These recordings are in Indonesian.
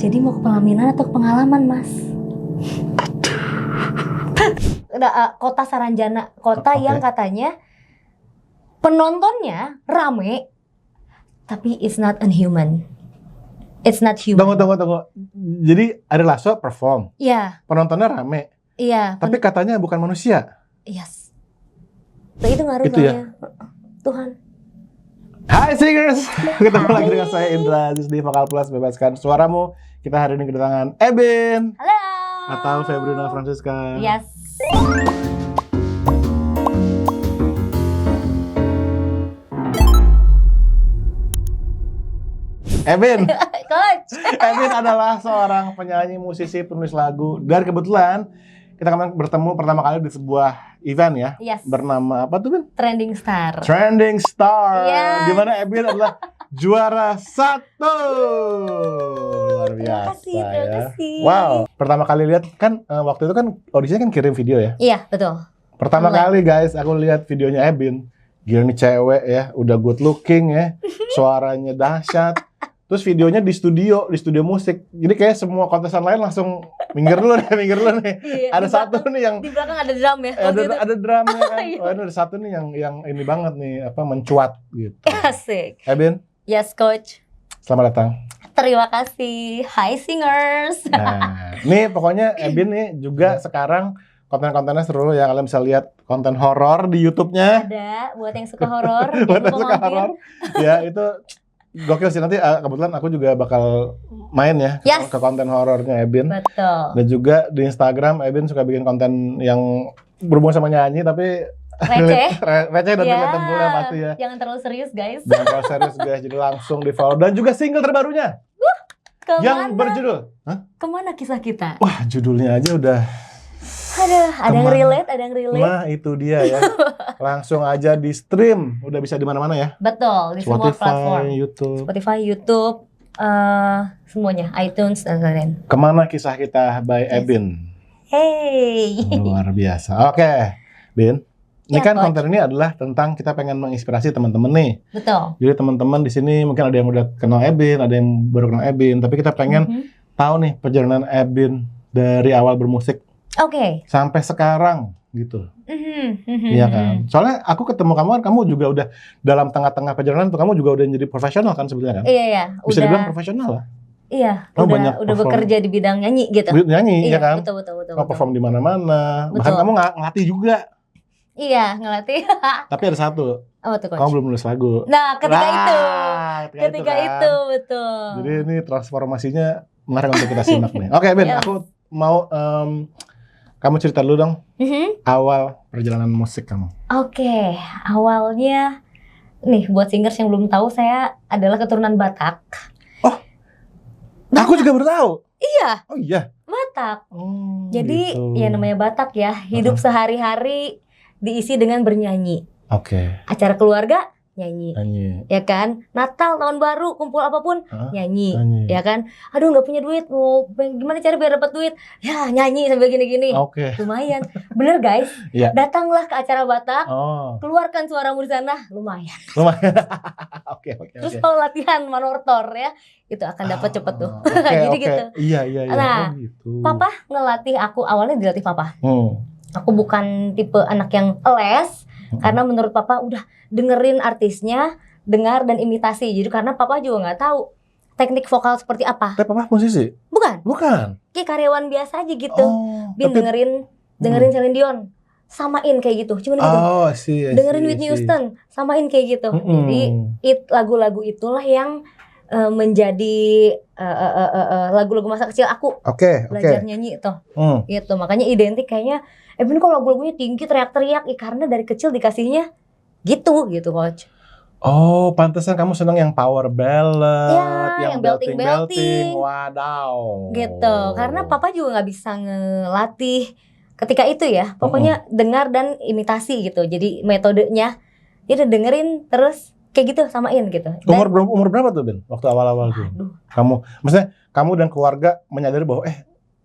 Jadi mau ke pelaminan atau ke pengalaman, Mas? Kota Saranjana, kota yang katanya penontonnya rame, tapi it's not unhuman. It's not human. Tunggu. Jadi Ari Lasso perform. Iya. Penontonnya rame. Iya. Tapi katanya bukan manusia. Yes. Nah, itu ngaruh Itu ya? Tuhan. Hai Singers, ketemu lagi dengan saya Indra di Vokal Plus Bebaskan Suaramu. Kita hari ini kedatangan Eben. Halo. Atau Febrina Francisca. Yes. Eben. Coach. Eben adalah seorang penyanyi, musisi, penulis lagu. Dan kebetulan kita kemarin bertemu pertama kali di sebuah event ya. Yes. Bernama apa tuh Ben? Trending Star. Trending Star. Yes. Di mana Eben adalah juara 1. Luar biasa Terima kasih. Wow. Pertama kali lihat kan waktu itu kan audisinya kan kirim video ya. Iya, betul. Pertama kali guys aku lihat videonya Eben. Gila nih cewek ya, udah good looking ya. Suaranya dahsyat. Terus videonya di studio musik. Jadi kayak semua kontesan lain langsung minggir dulu nih. Iya, Ada satu nih yang di belakang ada drum ya. ada drumnya kan. Iya. Oh, ada satu nih yang ini banget nih, apa mencuat gitu. Asik. Eben, Yes, Coach. selamat datang. Terima kasih. Hi singers. Nah, nih pokoknya Eben nih juga sekarang konten-kontennya seru ya. Kalian bisa lihat konten horor di YouTube-nya. Ada buat yang suka horor. Buat yang suka horor. Ya, itu gokil sih. Nanti kebetulan aku juga bakal main ya Yes. ke konten horornya Eben. Betul. Dan juga di Instagram Eben suka bikin konten yang berhubungan sama nyanyi tapi Receh. receh dan Ya, relatable pasti ya. Jangan terlalu serius, guys. Dan kalau serius guys, jadi langsung di follow. Dan juga single terbarunya yang berjudul Kemana kisah kita? wah, judulnya aja udah Ada yang relate, ada yang relate. nah itu dia ya. Langsung aja di stream, udah bisa di mana-mana ya. Betul, di semua platform. YouTube. Spotify, YouTube, semuanya, iTunes dan lain-lain. Kemana kisah kita by Yes. Eben. Hey. Luar biasa. Oke, Bin. Ini Ya, kan Coach. konten ini adalah tentang kita pengen menginspirasi teman-teman nih. Betul. Jadi teman-teman di sini mungkin ada yang udah kenal Eben, ada yang baru kenal Eben, tapi kita pengen Mhm. tahu nih perjalanan Eben dari awal bermusik Oke. sampai sekarang gitu. Mhm. Iya kan? Soalnya aku ketemu kamu kan, kamu juga udah dalam tengah-tengah perjalanan tuh, kamu juga udah jadi profesional kan sebenarnya kan? Iya, iya. Bisa dibilang profesional lah. Iya, Kamu banyak udah perform. bekerja di bidang nyanyi gitu. Nyanyi ya Iya, kan? betul. Kamu perform di mana-mana. Bahkan Betul. kamu ngelatih juga. Iya, ngelatih. Tapi ada satu, Oh, tuh, Coach. kamu belum nulis lagu. Nah, ketika itu. Ketika Ketika itu, betul. Jadi ini transformasinya menarik untuk kita simak nih. Oke, Ben, Yes. aku mau kamu cerita dulu dong Mhm. awal perjalanan musik kamu. Oke, awalnya nih buat singers yang belum tahu, saya adalah keturunan Batak. Aku juga baru tahu. Iya, Oh iya. Batak. Oh, Jadi gitu. ya namanya Batak ya, hidup sehari-hari diisi dengan bernyanyi. Oke, Acara keluarga nyanyi, nyanyi. ya kan? Natal, tahun baru, kumpul apapun Hah? nyanyi. Nyanyi. Ya kan? Aduh nggak punya duit, mau gimana cara biar dapat duit? Ya nyanyi sambil gini-gini. Oke. Lumayan, bener guys. Iya. Datanglah ke acara Batak, Oh, keluarkan suaramu di sana, lumayan. lumayan. Oke. Terus kalau latihan manortor ya, itu akan dapat cepet tuh. Oke, Jadi oke. gitu. Iya. Nah, Oh, gitu. Papa ngelatih aku, awalnya dilatih papa. Aku bukan tipe anak yang les, karena menurut papa udah dengerin artisnya, dengar dan imitasi. Jadi karena papa juga nggak tahu teknik vokal seperti apa. Tapi papa musisi? Bukan, Bukan. kayak karyawan biasa aja gitu. Oh, Bin dengerin Celine Dion, samain kayak gitu. Cuman gitu. Oh, sih. Dengerin Whitney Houston, samain kayak gitu. Jadi lagu-lagu itulah yang menjadi lagu-lagu masa kecil aku Oke. belajar nyanyi tuh. Hmm. Gitu. Makanya identik kayaknya Eben kok lagu-lagunya tinggi teriak-teriak ya, karena dari kecil dikasihnya gitu Coach. Oh, pantesan kamu seneng yang power ballad, Ya, yang belting-belting. Wadaw. Gitu. Karena papa juga nggak bisa ngelatih ketika itu ya. Pokoknya dengar dan imitasi gitu. Jadi metodenya dia udah dengerin terus kayak gitu samain gitu. Dan, Umur berapa tuh, Ben? Waktu awal-awal tuh. aduh, Maksudnya kamu dan keluarga menyadari bahwa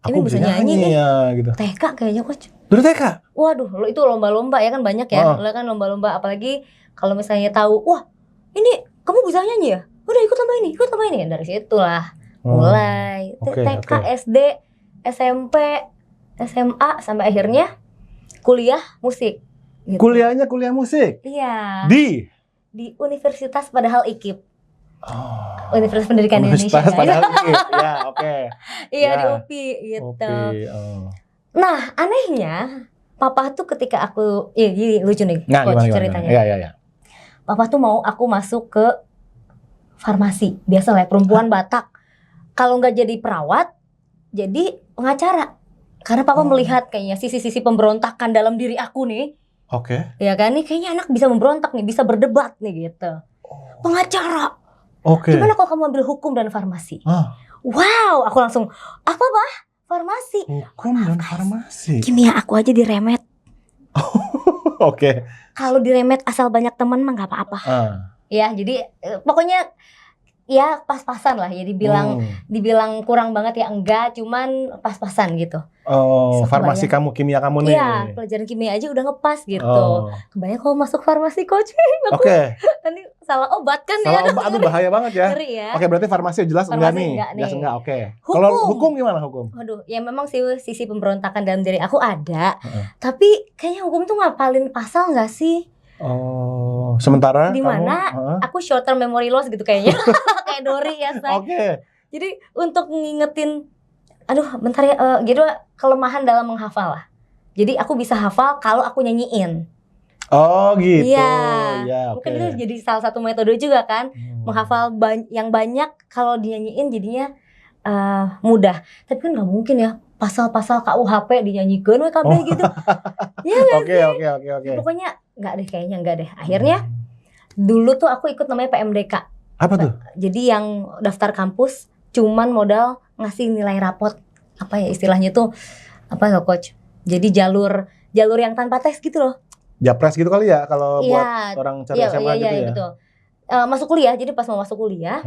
aku Ini bisa bisa nyanyi nyanyi ya gitu. TK kayaknya Coach. Dari TK? Waduh, itu lomba-lomba ya kan banyak ya. Oh. Lo kan lomba-lomba, apalagi kalau misalnya tahu, wah ini kamu bisa nyanyi ya? Udah ikut lomba ini. Dari situ lah mulai TK, SD, SMP, SMA sampai akhirnya kuliah musik. Gitu. Kuliahnya kuliah musik? Iya. Di Universitas Padahal IKIP. Universitas Pendidikan Indonesia. Universitas Padahal IKIP. Ya, oke. Iya, di UPI gitu. Nah, anehnya papa tuh ketika aku jadi lucu nih coach ceritanya. Iya. Papa tuh mau aku masuk ke farmasi. Biasa lah perempuan Batak. Kalau nggak jadi perawat, jadi pengacara. Karena papa melihat kayaknya sisi-sisi pemberontakan dalam diri aku nih. Oke. Ya kan, nih kayaknya anak bisa memberontak nih, bisa berdebat nih gitu. Pengacara. Gimana kalau kamu ambil hukum dan farmasi? Wow, aku langsung apa Pak? Farmasi. Hukum dan farmasi. Kimia aku aja diremet. Oke. Kalau diremet asal banyak teman mah nggak apa-apa. Ya, jadi pokoknya ya pas-pasan lah ya, dibilang kurang banget ya enggak, cuman pas-pasan gitu. Farmasi kamu, kimia kamu nih. Iya, pelajaran kimia aja udah ngepas gitu. Kebayang kalau masuk farmasi coach. Nanti salah obat kan ya. Salah obat, aduh bahaya banget ya. Ngeri ya. Oke, berarti farmasi jelas enggak nih. Jelas enggak, oke. Kalau hukum gimana hukum? Waduh, ya memang sih sisi pemberontakan dalam diri aku ada. Tapi kayaknya hukum tuh ngapalin pasal enggak sih? Sementara di mana aku short term memory loss gitu kayaknya. Kayak Dori ya, say. Jadi untuk ngingetin, aduh bentar ya, gitu kelemahan dalam menghafal lah. Jadi aku bisa hafal kalau aku nyanyiin. Oh gitu. Iya. Mungkin itu jadi salah satu metode juga kan, menghafal yang banyak kalau dinyanyiin jadinya mudah. Tapi kan nggak mungkin ya pasal-pasal KUHP dinyanyikan WKB gitu. Ya nggak sih? Oke. Pokoknya enggak deh. Akhirnya dulu tuh aku ikut namanya PMDK. Apa tuh? Jadi yang daftar kampus cuman modal ngasih nilai rapot. Apa ya istilahnya tuh? Apa ya coach? Jadi jalur yang tanpa tes gitu loh. Japres gitu kali ya kalau buat orang cari SMA gitu ya. Betul. Masuk kuliah, jadi pas mau masuk kuliah,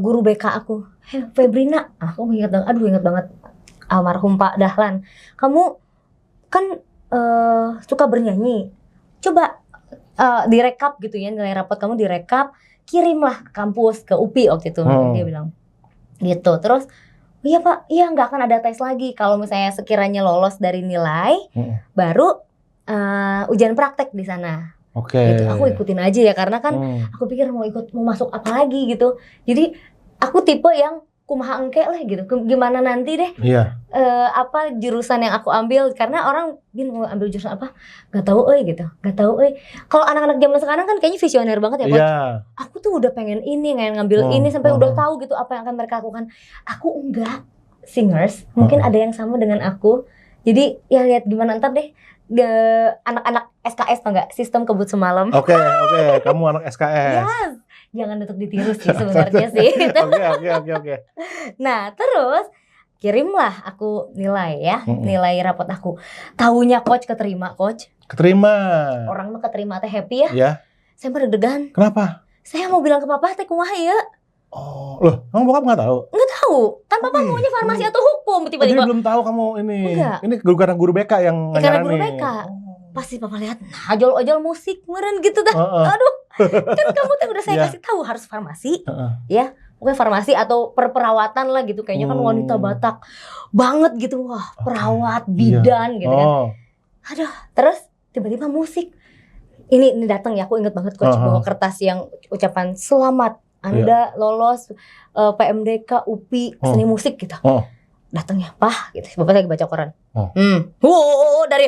guru BK aku, Febrina, aku ingat banget almarhum Pak Dahlan. Kamu kan suka bernyanyi, coba direkap gitu ya, nilai rapot kamu direkap, kirimlah ke kampus, ke UPI waktu itu. Dia bilang gitu. Terus iya Pak, iya nggak akan ada tes lagi. Kalau misalnya sekiranya lolos dari nilai, baru ujian praktek di sana. Gitu. Aku ikutin aja ya, karena kan aku pikir mau masuk apa lagi gitu. Jadi aku tipe yang kumaha engke lah gitu. Gimana nanti deh? Apa jurusan yang aku ambil, karena orang mau ambil jurusan apa? Gak tahu gitu. Kalau anak-anak zaman sekarang kan kayaknya visioner banget ya, Coach. Aku tuh udah pengen ngambil ini sampai udah tahu gitu apa yang akan mereka lakukan. Aku enggak. Singers, mungkin ada yang sama dengan aku. Jadi ya lihat gimana ntar deh. Anak-anak SKS tau nggak? Sistem kebut semalam. Oke. Kamu anak SKS. Yes. Jangan untuk ditiru sih sebenarnya sih. Oke. Nah terus kirimlah aku nilai ya, nilai rapot aku. Taunya coach keterima. Orang mah keterima teh happy ya. Iya. Saya deg-degan. Kenapa? Saya mau bilang ke papa teh kumaha ya. Loh, kamu bokap nggak tahu? Nggak tahu. Kan papa maunya farmasi atau hukum tiba-tiba. Jadi belum tahu kamu ini. Enggak. Ini karena guru BK yang nyaranin. Karena guru BK. Pasti papa lihat, ajol-ajol musik meren gitu dah. Aduh, kan kamu tuh udah saya kasih tahu harus farmasi, ya, pokoknya farmasi atau perawatan lah gitu. Kayaknya kan wanita Batak banget gitu, wah perawat, bidan gitu kan. Aduh, terus tiba-tiba musik. Ini datang ya, aku inget banget coach bawa kertas yang ucapan selamat Anda lolos PMDK UPI seni musik gitu. Datang ya, Pak, gitu. Bapak lagi baca koran. Dari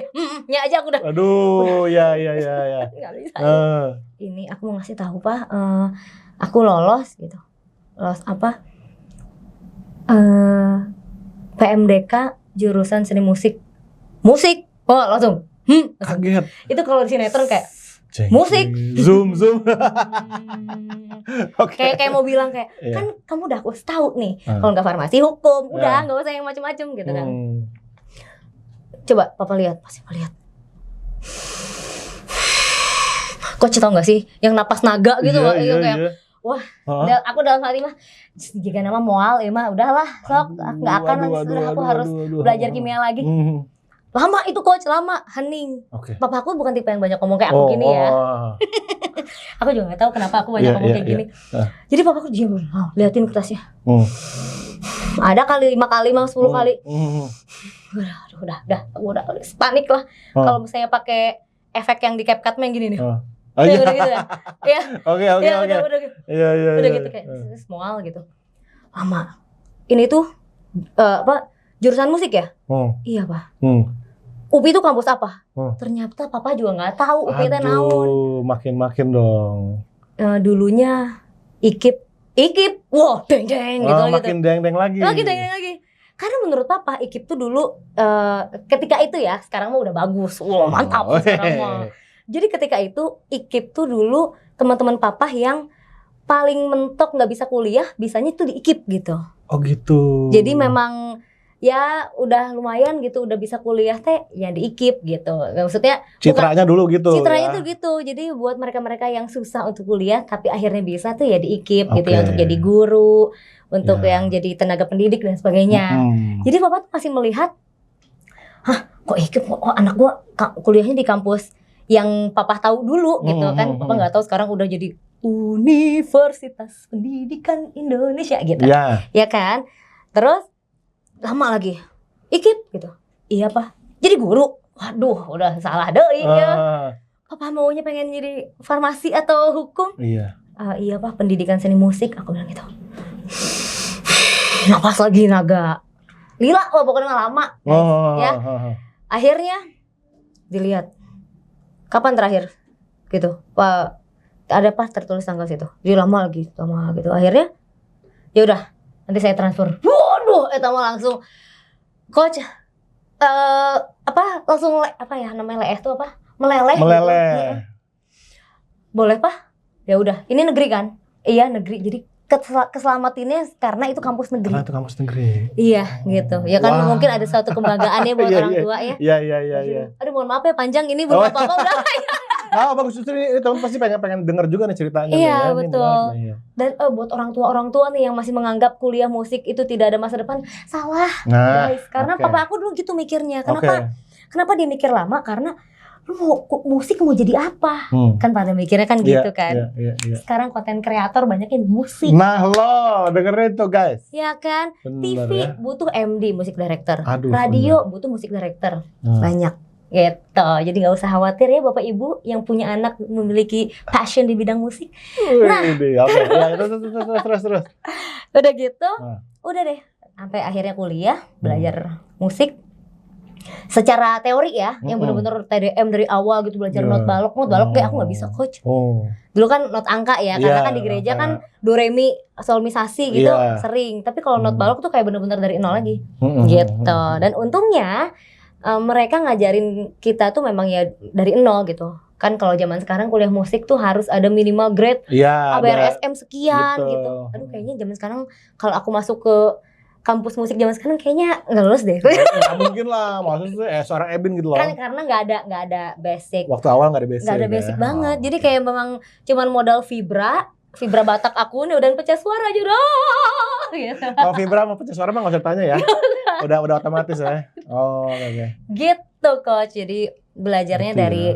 nya aja aku udah. Aduh, ya. Nggak bisa. Ini aku mau ngasih tahu, Pak, aku lolos gitu. Lolos apa? PMDK jurusan seni musik. Musik. Langsung. Kaget. Itu kalau di sinetron kayak musik. Zoom. Kayak mau bilang kayak kan kamu udah aku tahu nih kalau nggak farmasi hukum udah nggak usah yang macam-macam gitu kan. Coba papa lihat, pasti papa lihat. Coach tau nggak sih yang napas naga gitu kayak wah aku dalam hati mah jika nama moal mah udahlah sok nggak akan aku harus belajar kimia lagi. Lama itu coach, lama, hening. Papa aku bukan tipe yang banyak ngomong kayak aku gini ya. Aku juga gak tahu kenapa aku banyak ngomong kayak gini. Jadi papa aku diam, liatin kertasnya. Ada kali 5 kali, 10 kali. Udah, aku udah panik lah. Kalau misalnya pakai efek yang di CapCut yang gini nih. Udah gitu ya. Iya. Oke. Udah gitu kayak small gitu. Lama. Ini tuh jurusan musik ya? Iya, Pak. UPI itu kampus apa? Ternyata papa juga nggak tahu UPI itu naon. Makin dong. Dulunya IKIP, wah deng gitu. Makin deng lagi. Karena menurut papa IKIP tuh dulu ketika itu ya, sekarang mah udah bagus, wah mantap sekarang mah. Jadi ketika itu IKIP tuh dulu teman-teman papa yang paling mentok nggak bisa kuliah, bisanya tuh di IKIP gitu. Oh gitu. Jadi memang ya udah lumayan gitu, udah bisa kuliah teh ya di IKIP gitu. Maksudnya citranya dulu gitu. Citranya tuh gitu. Jadi buat mereka-mereka yang susah untuk kuliah tapi akhirnya bisa tuh ya di IKIP gitu ya, untuk jadi guru, untuk yang jadi tenaga pendidik dan sebagainya. Jadi papa tuh masih melihat, kok IKIP, anak gua kuliahnya di kampus yang papa tahu dulu gitu kan. Papa nggak tahu sekarang udah jadi Universitas Pendidikan Indonesia gitu. Ya kan? Terus lama lagi, IKIP gitu. Iya Pak, jadi guru. Waduh, udah salah deui ya. Papa maunya pengen jadi farmasi atau hukum? Iya. Iya Pak, pendidikan seni musik. Aku bilang gitu. Napas lagi naga. Lila, pokoknya lama. Ya. Akhirnya dilihat. Kapan terakhir? Gitu. Pak, ada pas tertulis tanggal situ. Jadi lama lagi gitu. Akhirnya, ya udah, nanti saya transfer. Waduh, langsung coach langsung namanya leeh tuh apa? Meleleh. Gitu. Boleh Pak? Ya udah, ini negeri kan? Iya, negeri. Jadi keselamatinnya karena itu kampus negeri. Karena itu kampus negeri. Iya, gitu. Ya kan mungkin ada suatu kebanggaannya buat orang tua ya. Iya. Aduh, mohon maaf ya panjang ini belum apa-apa udah. Bagus, justru ini teman pasti pengen denger juga nih ceritanya. Iya, betul. Dan buat orang tua nih yang masih menganggap kuliah musik itu tidak ada masa depan, salah, guys. Karena papa aku dulu gitu mikirnya. Kenapa dia mikir lama? Karena lu musik mau jadi apa? Kan pada mikirnya kan gitu kan. Iya. Sekarang konten kreator banyak yang musik. Nah lo dengerin tuh guys. Ya kan. Bener, TV butuh MD, musik director. Aduh, radio butuh musik director. Banyak. Gitu. Jadi nggak usah khawatir ya Bapak Ibu yang punya anak memiliki passion di bidang musik. Nah, terus. Udah gitu, udah deh. Sampai akhirnya kuliah, belajar musik. Secara teori ya, yang benar-benar TDM dari awal gitu, belajar not balok kayak aku nggak bisa coach. Dulu kan not angka ya, karena kan di gereja kan do re mi sol mi sa si gitu sering. Tapi kalau not balok tuh kayak benar-benar dari nol lagi, gitu. Dan untungnya mereka ngajarin kita tuh memang ya dari nol gitu. Kan kalau zaman sekarang kuliah musik tuh harus ada minimal grade ABRSM sekian gitu. Aduh kayaknya zaman sekarang kalau aku masuk ke kampus musik zaman sekarang kayaknya nggak lulus deh. Nggak mungkin lah, maksudnya seorang Ebin gitu loh. Kan karena nggak ada basic. Waktu awal nggak ada basic. Nggak ada basic banget. Jadi kayak memang cuman modal vibra Batak aku nih udah pecah suara aja udah. Gitu. Kalau vibra mau pecah suara mah nggak usah tanya ya. udah otomatis ya. Oke. Gitu coach. Jadi belajarnya dari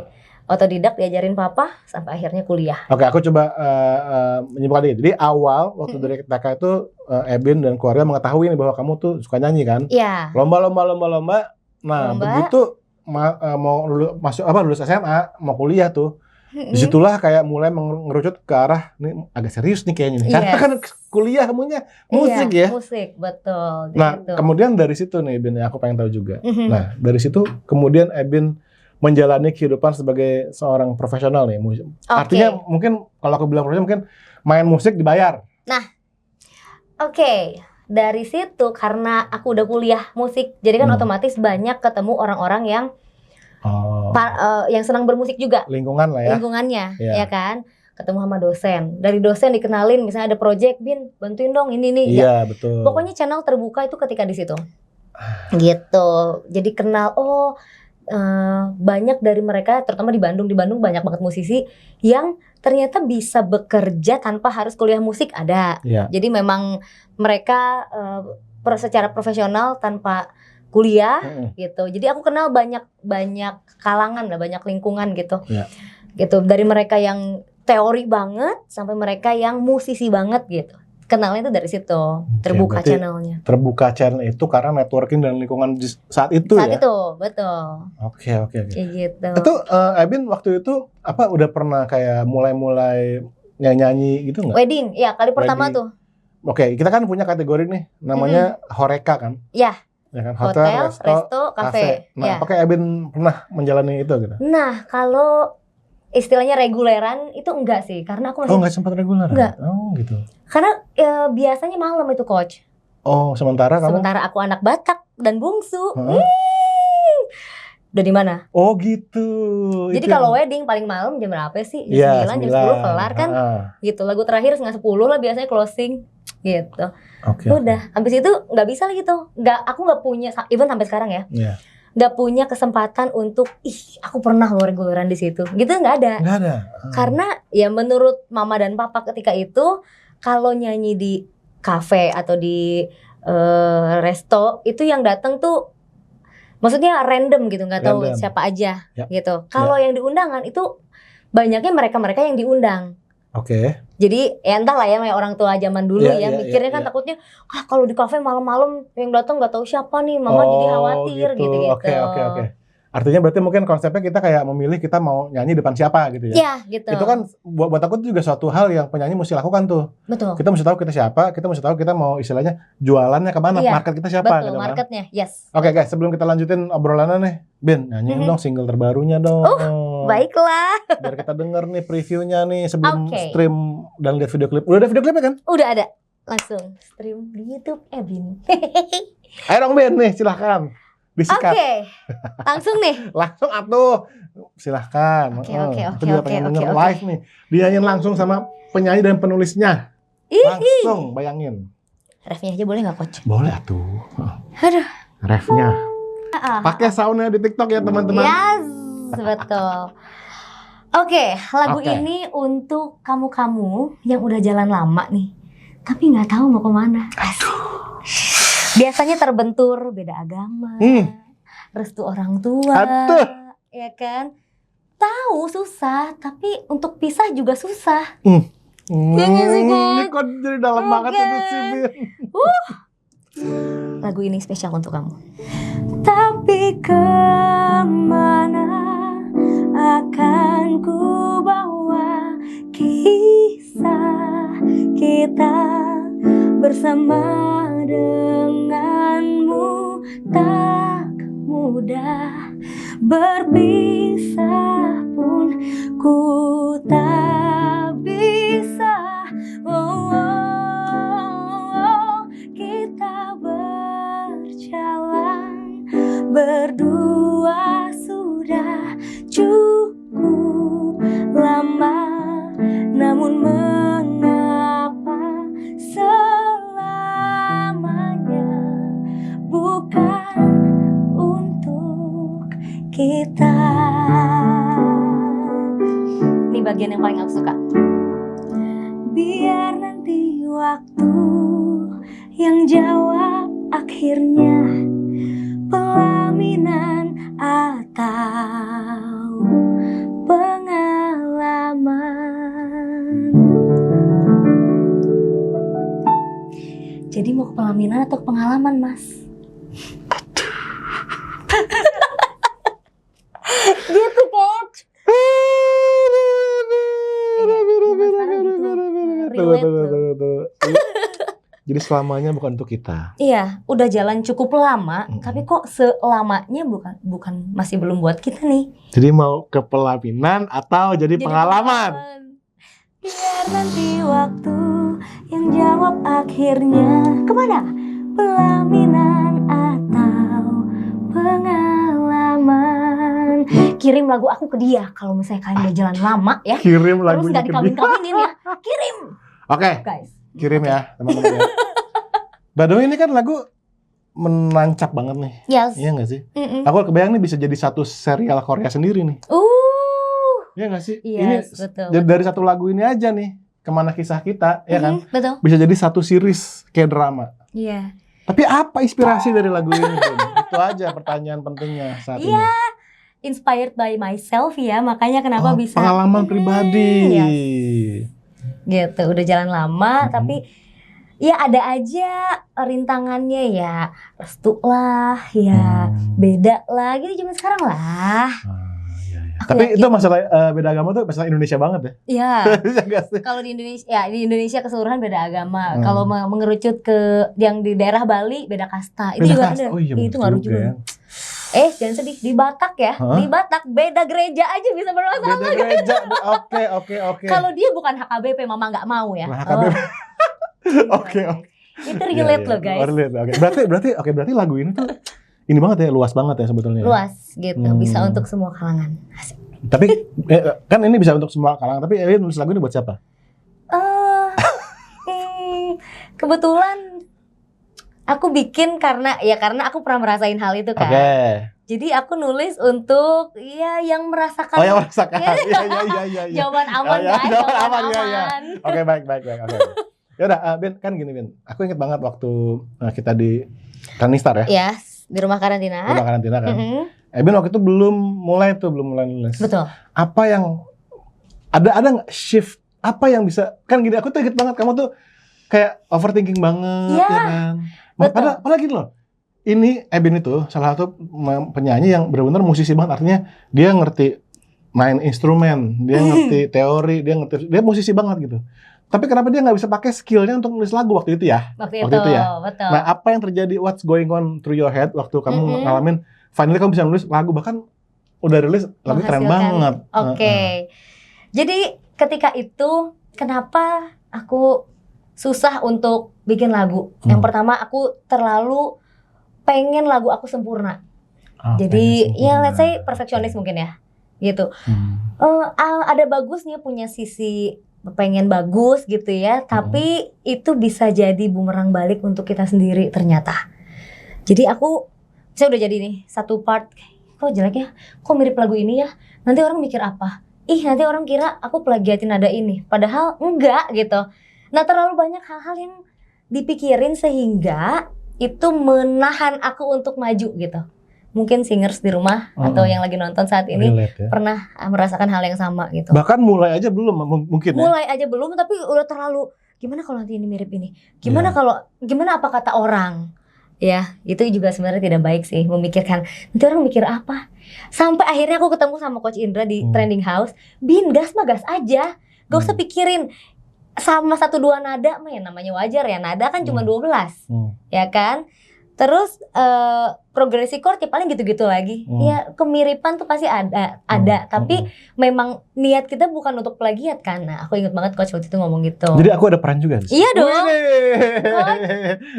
otodidak, diajarin papa sampai akhirnya kuliah. Oke, aku coba menyimpulkan dikit. Jadi awal waktu dari TK itu Ebin dan keluarga mengetahui nih bahwa kamu tuh suka nyanyi kan? Iya. Lomba. Nah, begitu mau lulus SMA, mau kuliah tuh. Disitulah kayak mulai mengerucut ke arah nih agak serius nih kayaknya nih. Karena kan kuliah kamunya musik ya. Musik, betul. Nah, kemudian dari situ nih Ebin, aku pengen tahu juga. Nah, dari situ kemudian Ebin menjalani kehidupan sebagai seorang profesional nih. Artinya mungkin kalau aku bilang profesional mungkin main musik dibayar. Nah, dari situ karena aku udah kuliah musik, jadi kan otomatis banyak ketemu orang-orang yang senang bermusik juga. Lingkungan lah ya. Lingkungannya, ya kan. Ketemu sama dosen. Dari dosen dikenalin, misalnya ada project, Bin, bantuin dong ini nih. Iya, betul. Pokoknya channel terbuka itu ketika di situ. Gitu. Jadi kenal, banyak dari mereka, terutama di Bandung banyak banget musisi yang ternyata bisa bekerja tanpa harus kuliah musik ada. Jadi memang mereka secara profesional tanpa kuliah gitu. Jadi aku kenal banyak kalangan lah, banyak lingkungan gitu. Gitu, dari mereka yang teori banget sampai mereka yang musisi banget gitu. Kenalnya itu dari situ, terbuka channelnya. Terbuka channel itu karena networking dan lingkungan saat itu ya? Saat itu, betul. Oke. Kayak gitu. Itu Ebin waktu itu apa udah pernah kayak mulai nyanyi gitu nggak? Wedding, ya kali pertama tuh. Oke, kita kan punya kategori nih, namanya Horeca kan? Ya. Ya kan? Hotel, resto, kafe. Nah, apakah Ebin pernah menjalani itu gitu? Nah, kalau istilahnya reguleran itu enggak sih, karena aku masih nggak sempat reguler. Enggak. Oh, gitu. Karena biasanya malam itu coach. Oh, sementara aku anak Batak dan bungsu. Udah di mana? Oh, gitu. Jadi kalau wedding paling malam jam berapa sih? Jam 9, jam 10 kelar kan? Gitu. Lagu terakhir setengah 10 lah biasanya closing gitu. Udah, habis itu nggak bisa lagi tuh. Aku nggak punya, even sampai sekarang ya. Nggak punya kesempatan untuk aku pernah loh reguleran di situ gitu, nggak ada. Karena ya menurut mama dan papa ketika itu kalau nyanyi di kafe atau di resto itu yang datang tuh maksudnya random gitu, nggak tahu siapa aja gitu. Kalau yang diundangan itu banyaknya mereka yang diundang. Jadi ya entahlah ya, orang tua zaman dulu mikirnya kan takutnya kalau di kafe malam-malam yang datang nggak tahu siapa nih, mama jadi khawatir gitu. Oke. Artinya berarti mungkin konsepnya kita kayak memilih kita mau nyanyi depan siapa gitu ya? Iya gitu. Itu kan buat aku itu juga suatu hal yang penyanyi mesti lakukan tuh. Betul. Kita mesti tahu kita siapa, kita mesti tahu kita mau istilahnya jualannya kemana, market kita siapa. Betul, gitu marketnya, kan? Yes. Oke guys, sebelum kita lanjutin obrolannya nih, Bin, nyanyiin dong single terbarunya dong. Baiklah. Biar kita denger nih previewnya nih sebelum stream dan lihat video klip. Udah ada video klipnya kan? Udah ada. Langsung stream di YouTube Ebin. Ayo dong Bin nih, silahkan. Oke. Langsung nih. Langsung atuh. Silahkan. Oke. Denger live nih. Dinyanyiin langsung sama penyanyi dan penulisnya. Langsung bayangin. Refnya aja boleh nggak coach? Boleh atuh. Aduh. Refnya. Pakai soundnya di TikTok ya teman-teman. Yes, betul. Oke, lagu ini untuk kamu-kamu yang udah jalan lama nih, tapi nggak tahu mau kemana. Biasanya terbentur beda agama, restu orang tua, ya kan? Tahu susah, tapi untuk pisah juga susah. Ini kok jadi dalam banget itu sih, Bin. Lagu ini spesial untuk kamu. Tapi kemana akan ku bawa kisah kita bersama denganmu, tak mudah berpisah pun ku tak bisa. Kita berjalan berdua sudah cukup lama, namun mengapa selamanya bukan untuk kita. Ini bagian yang paling aku suka. Biar nanti waktu yang jawab akhirnya, pelaminan atau pengalaman. Jadi mau ke pelaminan atau pengalaman, Mas? Gitu, Coach. Jadi selamanya bukan untuk kita. Iya, udah jalan cukup lama, tapi kok selamanya bukan masih belum buat kita nih. Jadi mau ke pelaminan atau jadi pengalaman? Biar nanti waktu yang jawab akhirnya kemana? Pelaminan atau pengalaman. Kirim lagu aku ke dia kalau misalnya kalian udah jalan lama ya. Kirim lagu terus gak dikawin-kawinin ya. Kirim. Oke. Guys. Kirim ya teman-teman ya. By the way, ini kan lagu menancap banget nih. Yes. Iya gak sih? Aku kebayang nih bisa jadi satu serial Korea sendiri nih. Iya gak sih? Yes, ini dari satu lagu ini aja nih, Kemana Kisah Kita, ya kan? Betul. Bisa jadi satu series kayak drama. Iya. Tapi apa inspirasi dari lagu ini? Itu aja pertanyaan pentingnya saat ini. Iya, inspired by myself ya, makanya kenapa bisa pengalaman pribadi. Yes. Gitu, udah jalan lama tapi ya ada aja rintangannya ya, restu lah, ya beda lah, gitu zaman sekarang lah. Tapi itu masalah beda agama tuh masalah Indonesia banget ya. Iya. Kalau di Indonesia keseluruhan beda agama. Kalau mengerucut ke yang di daerah Bali beda kasta. Itu juga ada. Oh, iya, itu ngaruh juga. Jangan sedih, di Batak ya. Di Batak beda gereja aja bisa bermasalah. Beda gereja. Oke. Kalau dia bukan HKBP, mama nggak mau ya. HKBP. Oke. Itu relate loh guys. Berarti lagu ini tuh ini banget ya, luas banget ya sebetulnya. Luas gitu, bisa untuk semua kalangan. Asik. Tapi kan ini bisa untuk semua kalangan, tapi nulis lagu ini buat siapa? Kebetulan aku bikin karena aku pernah merasain hal itu kan. Jadi aku nulis untuk yang merasakan. Yang merasakan. Iya. Jawaban aman guys, jawaban aman. Oke, baik. Oke. Ya udah, Ben, kan gini Ben. Aku inget banget waktu kita di Kanistar ya. Yes. Di rumah karantina. Kan. Ben waktu itu belum mulai nulis. Betul. Apa yang ada nggak shift? Apa yang bisa? Kan gini, aku tuh inget banget kamu tuh kayak overthinking banget, ya kan? Padahal gini loh. Ini Ben itu salah satu penyanyi yang benar-benar musisi banget. Artinya dia ngerti main instrumen, dia ngerti teori, dia musisi banget gitu. Tapi kenapa dia nggak bisa pakai skillnya untuk nulis lagu waktu itu ya? Waktu itu ya. Betul. Nah, apa yang terjadi? What's going on through your head waktu kamu ngalamin? Finally kamu bisa nulis lagu, bahkan udah rilis lagu keren banget. Oke. Jadi ketika itu kenapa aku susah untuk bikin lagu? Yang pertama aku terlalu pengen lagu aku sempurna. Jadi let's say perfeksionis mungkin ya, gitu. Ada bagusnya punya sisi pengen bagus gitu ya, tapi itu bisa jadi bumerang balik untuk kita sendiri ternyata. Jadi saya udah jadi nih satu part, kok jelek ya, kok mirip lagu ini ya, nanti orang mikir apa? Nanti orang kira aku plagiatin nada ini, padahal enggak gitu. Nah, terlalu banyak hal-hal yang dipikirin sehingga itu menahan aku untuk maju gitu. Mungkin singers di rumah atau yang lagi nonton saat ini pernah merasakan hal yang sama gitu. Bahkan mulai aja belum mungkin. Mulai aja belum, tapi udah terlalu gimana kalau nanti ini mirip ini? Gimana apa kata orang? Ya, itu juga sebenarnya tidak baik sih memikirkan nanti orang mikir apa. Sampai akhirnya aku ketemu sama Coach Indra di Trending House. Bin, gas aja. Gak usah pikirin sama 1-2 nada mah namanya wajar ya. Nada kan cuma 12. Ya kan? Terus progresi chord ya paling gitu-gitu lagi. Ya kemiripan tuh pasti ada. Tapi memang niat kita bukan untuk plagiat kan. Nah, aku ingat banget Coach waktu itu ngomong gitu. Jadi aku ada peran juga. Iya dong. Coach,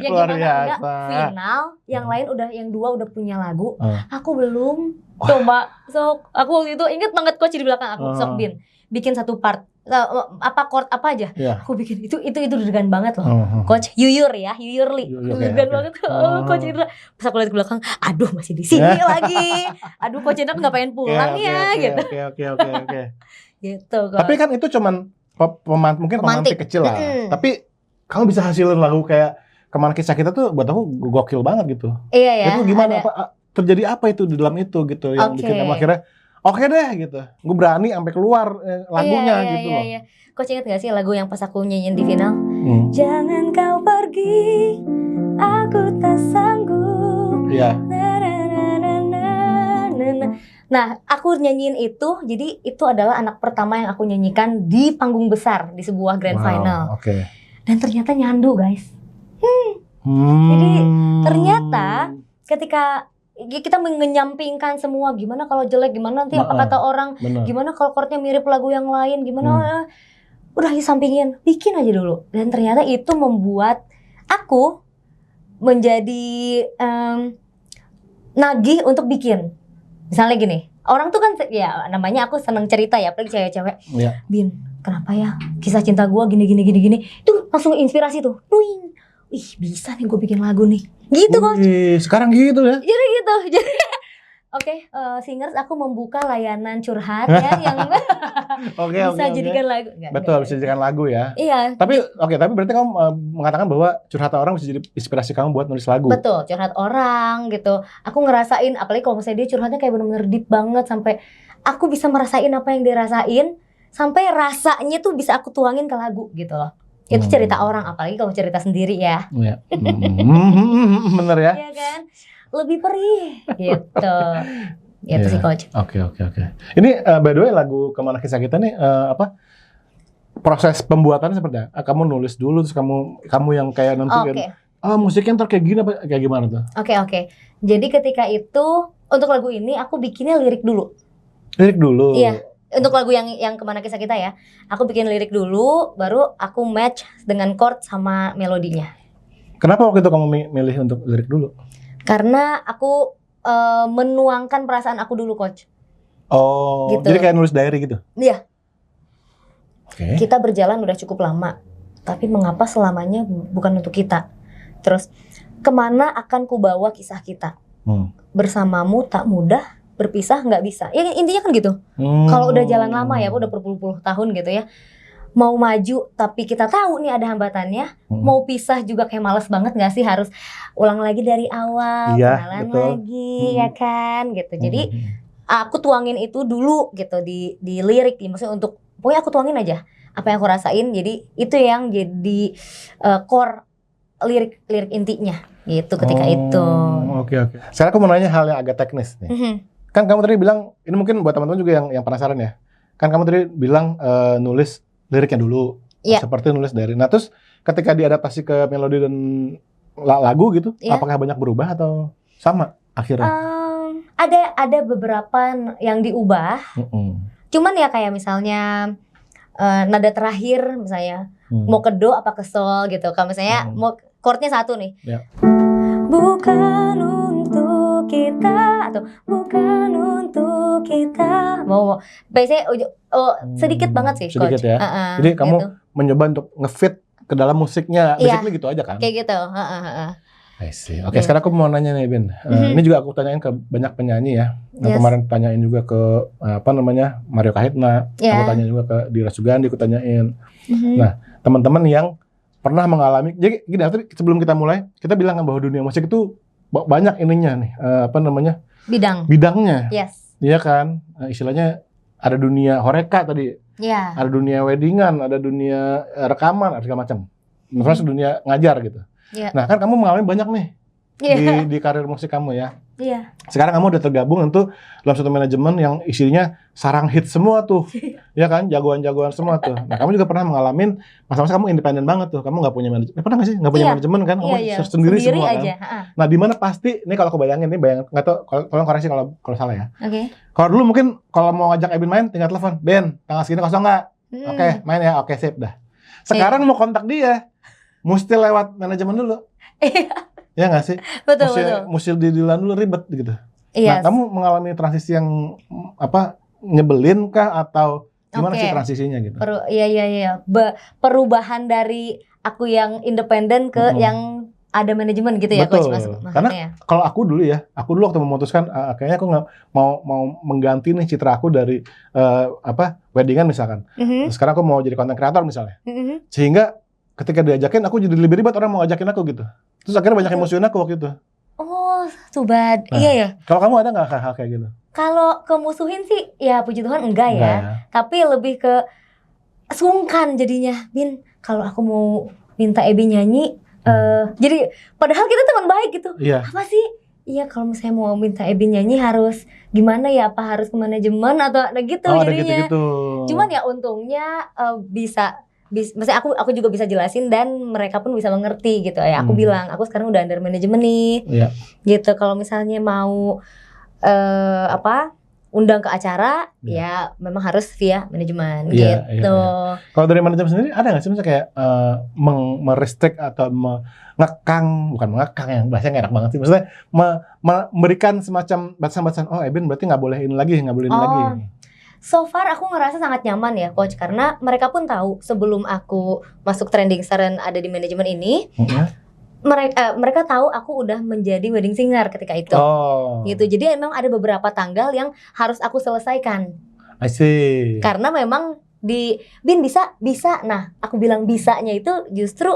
yang luar biasa. Final, yang lain yang 2 udah punya lagu. Aku belum. Coba aku waktu itu ingat banget Coach di belakang aku. Sok Bin, bikin satu part. Chord apa aja, aku bikin itu deg-degan banget loh. Coach Yuyurli, deg-degan banget. Coach Indra, pas aku lihat ke belakang, aduh masih di sini lagi. Aduh Coach Indra nggak pengen pulang gitu. Oke. Gitu. Tapi kan itu cuman mungkin pemantik kecil lah. Tapi kamu bisa hasilin lagu kayak Kemana Kisah Kita tuh buat aku gokil banget gitu. Iya ya. Itu gimana? Terjadi apa itu di dalam itu gitu yang bikin akhirnya oke deh gitu, gue berani sampai keluar lagunya gitu loh. Iya. Coach ingat gak sih lagu yang pas aku nyanyiin di final? Jangan kau pergi, aku tak sanggup. Iya. Nah, aku nyanyiin itu, jadi itu adalah anak pertama yang aku nyanyikan di panggung besar di sebuah grand final. Okay. Dan ternyata nyandu guys. Jadi ternyata ketika kita mengenyampingkan semua, gimana kalau jelek, gimana nanti apa kata orang, gimana kalau chordnya mirip lagu yang lain, gimana udah disampingin, bikin aja dulu. Dan ternyata itu membuat aku menjadi nagih untuk bikin. Misalnya gini, orang tuh kan ya namanya aku seneng cerita ya, apalagi cewek-cewek. Bin, kenapa ya kisah cinta gue gini, itu langsung inspirasi tuh. Bisa nih gue bikin lagu nih. Gitu Coach. Sekarang gitu ya? Jadi gitu. Jadi Singers aku membuka layanan curhat ya yang bisa jadikan lagu. Betul, bisa jadikan lagu ya. Iya. Tapi berarti kamu mengatakan bahwa curhat orang bisa jadi inspirasi kamu buat nulis lagu. Betul, curhat orang gitu. Aku ngerasain, apalagi kalau misalnya dia curhatnya kayak bener-bener deep banget sampai aku bisa merasain apa yang dia rasain, sampai rasanya tuh bisa aku tuangin ke lagu gitu loh. Itu cerita orang, apalagi kalau cerita sendiri ya. Iya. Bener ya. Iya kan? Lebih perih gitu. Itu sih Coach. Oke. Ini by the way lagu Kemana Kisah Kita nih proses pembuatannya seperti apa? Kamu nulis dulu terus kamu yang kayak nentuin. Musiknya ntar kayak gini apa kayak gimana tuh? Oke. Jadi ketika itu untuk lagu ini aku bikinnya lirik dulu. Lirik dulu. Iya. Untuk lagu yang Kemana Kisah Kita ya, aku bikin lirik dulu, baru aku match dengan chord sama melodinya. Kenapa waktu itu kamu milih untuk lirik dulu? Karena aku menuangkan perasaan aku dulu, Coach. Oh, gitu. Jadi kayak nulis diary gitu? Iya. Okay. Kita berjalan udah cukup lama, tapi mengapa selamanya bukan untuk kita? Terus, kemana akan kubawa kisah kita? Bersamamu tak mudah, berpisah nggak bisa. Ya intinya kan gitu. Kalau udah jalan lama ya, udah berpuluh-puluh tahun gitu ya. Mau maju tapi kita tahu nih ada hambatannya. Mau pisah juga kayak males banget nggak sih, harus ulang lagi dari awal, kenalan lagi ya kan gitu. Jadi aku tuangin itu dulu gitu di lirik, maksudnya untuk pokoknya aku tuangin aja apa yang aku rasain. Jadi itu yang jadi core lirik intinya gitu ketika itu. Oke. Sekarang aku mau nanya hal yang agak teknis nih. Kan kamu tadi bilang, ini mungkin buat teman-teman juga yang penasaran ya. Kan kamu tadi bilang nulis liriknya dulu, seperti nulis dari. Nah terus ketika diadaptasi ke melodi dan lagu gitu, apakah banyak berubah atau sama akhirnya? Ada beberapa yang diubah. Cuman ya kayak misalnya nada terakhir misalnya mau ke do apa ke sol gitu. Kalau misalnya mau chordnya satu nih. Bukan untuk kita atau bukan untuk kita. Mau biasanya sedikit banget sih, sedikit Coach. Ya. Jadi kamu gitu mencoba untuk ngefit ke dalam musiknya, basically gitu aja kan? Kayak gitu. I see. Oke, sekarang aku mau nanya nih, Bin. Ini juga aku tanyain ke banyak penyanyi ya. Kemarin tanyain juga ke Mario Kahitna. Aku tanya juga ke Dira Sugandi, aku tanyain. Nah, teman-teman yang pernah mengalami, jadi gini, sebelum kita mulai, kita bilang bahwa dunia musik itu banyak ininya nih, bidangnya. Yes. Iya kan, istilahnya ada dunia horeka tadi, ada dunia weddingan, ada dunia rekaman, ada segala macam. Terus dunia ngajar gitu. Nah kan kamu mengalami banyak nih di karir musik kamu ya. Sekarang kamu udah tergabung tentu dalam satu manajemen yang isinya sarang hit semua tuh, ya kan, jagoan-jagoan semua tuh. Nah kamu juga pernah mengalami masa-masa kamu independen banget tuh, kamu nggak punya manajemen, pernah nggak sih nggak punya manajemen kan, kamu sendiri semua aja. Kan. Nah di mana pasti, ini kalau aku bayangin nggak tahu, kalau koreksi kalau salah ya. Kalau dulu mungkin kalau mau ngajak Ebin main tinggal telepon, Ben tanggal segini kosong nggak? Oke, main ya, oke sip dah. Sekarang mau kontak dia, mesti lewat manajemen dulu. Ya nggak sih? Betul. Mesti didilan dulu, ribet gitu. Nah, kamu mengalami transisi yang nyebelin kah atau gimana sih transisinya gitu? Iya. Perubahan dari aku yang independen ke yang ada manajemen gitu ya, Betul. Coach. Karena kalau aku dulu waktu memutuskan kayaknya aku nggak mau mengganti nih citra aku dari weddingan misalkan. Sekarang aku mau jadi content creator misalnya. Sehingga ketika diajakin aku jadi lebih ribet orang mau ngajakin aku gitu. Terus akhirnya banyak emosian aku waktu itu. Oh, too bad. Nah, iya ya. Kalau kamu ada nggak hal-hal kayak gitu? Kalau kemusuhin sih, ya puji Tuhan enggak ya. Tapi lebih ke sungkan jadinya. Bin, kalau aku mau minta Ebi nyanyi, jadi padahal kita teman baik gitu. Apa sih? Iya, kalau misalnya mau minta Ebi nyanyi harus gimana ya? Apa harus ke manajemen atau ada gitu jadinya. Ada gitu. Cuman ya untungnya maksudnya aku juga bisa jelasin dan mereka pun bisa mengerti gitu ya. Aku bilang aku sekarang udah under manajemen nih, gitu. Kalau misalnya mau undang ke acara, ya memang harus via manajemen gitu. Kalau dari manajemen sendiri ada nggak sih misalnya kayak merestrict atau bukan mengekang yang bahasanya enak banget sih, maksudnya memberikan semacam batasan-batasan, Ebin berarti nggak boleh ini lagi, nggak boleh ini lagi. So far aku ngerasa sangat nyaman ya, Coach, karena mereka pun tahu sebelum aku masuk Trending Star dan ada di manajemen ini, mereka tahu aku udah menjadi wedding singer ketika itu. Gitu. Jadi emang ada beberapa tanggal yang harus aku selesaikan. I see. Karena memang Bin bisa. Nah, aku bilang bisanya itu justru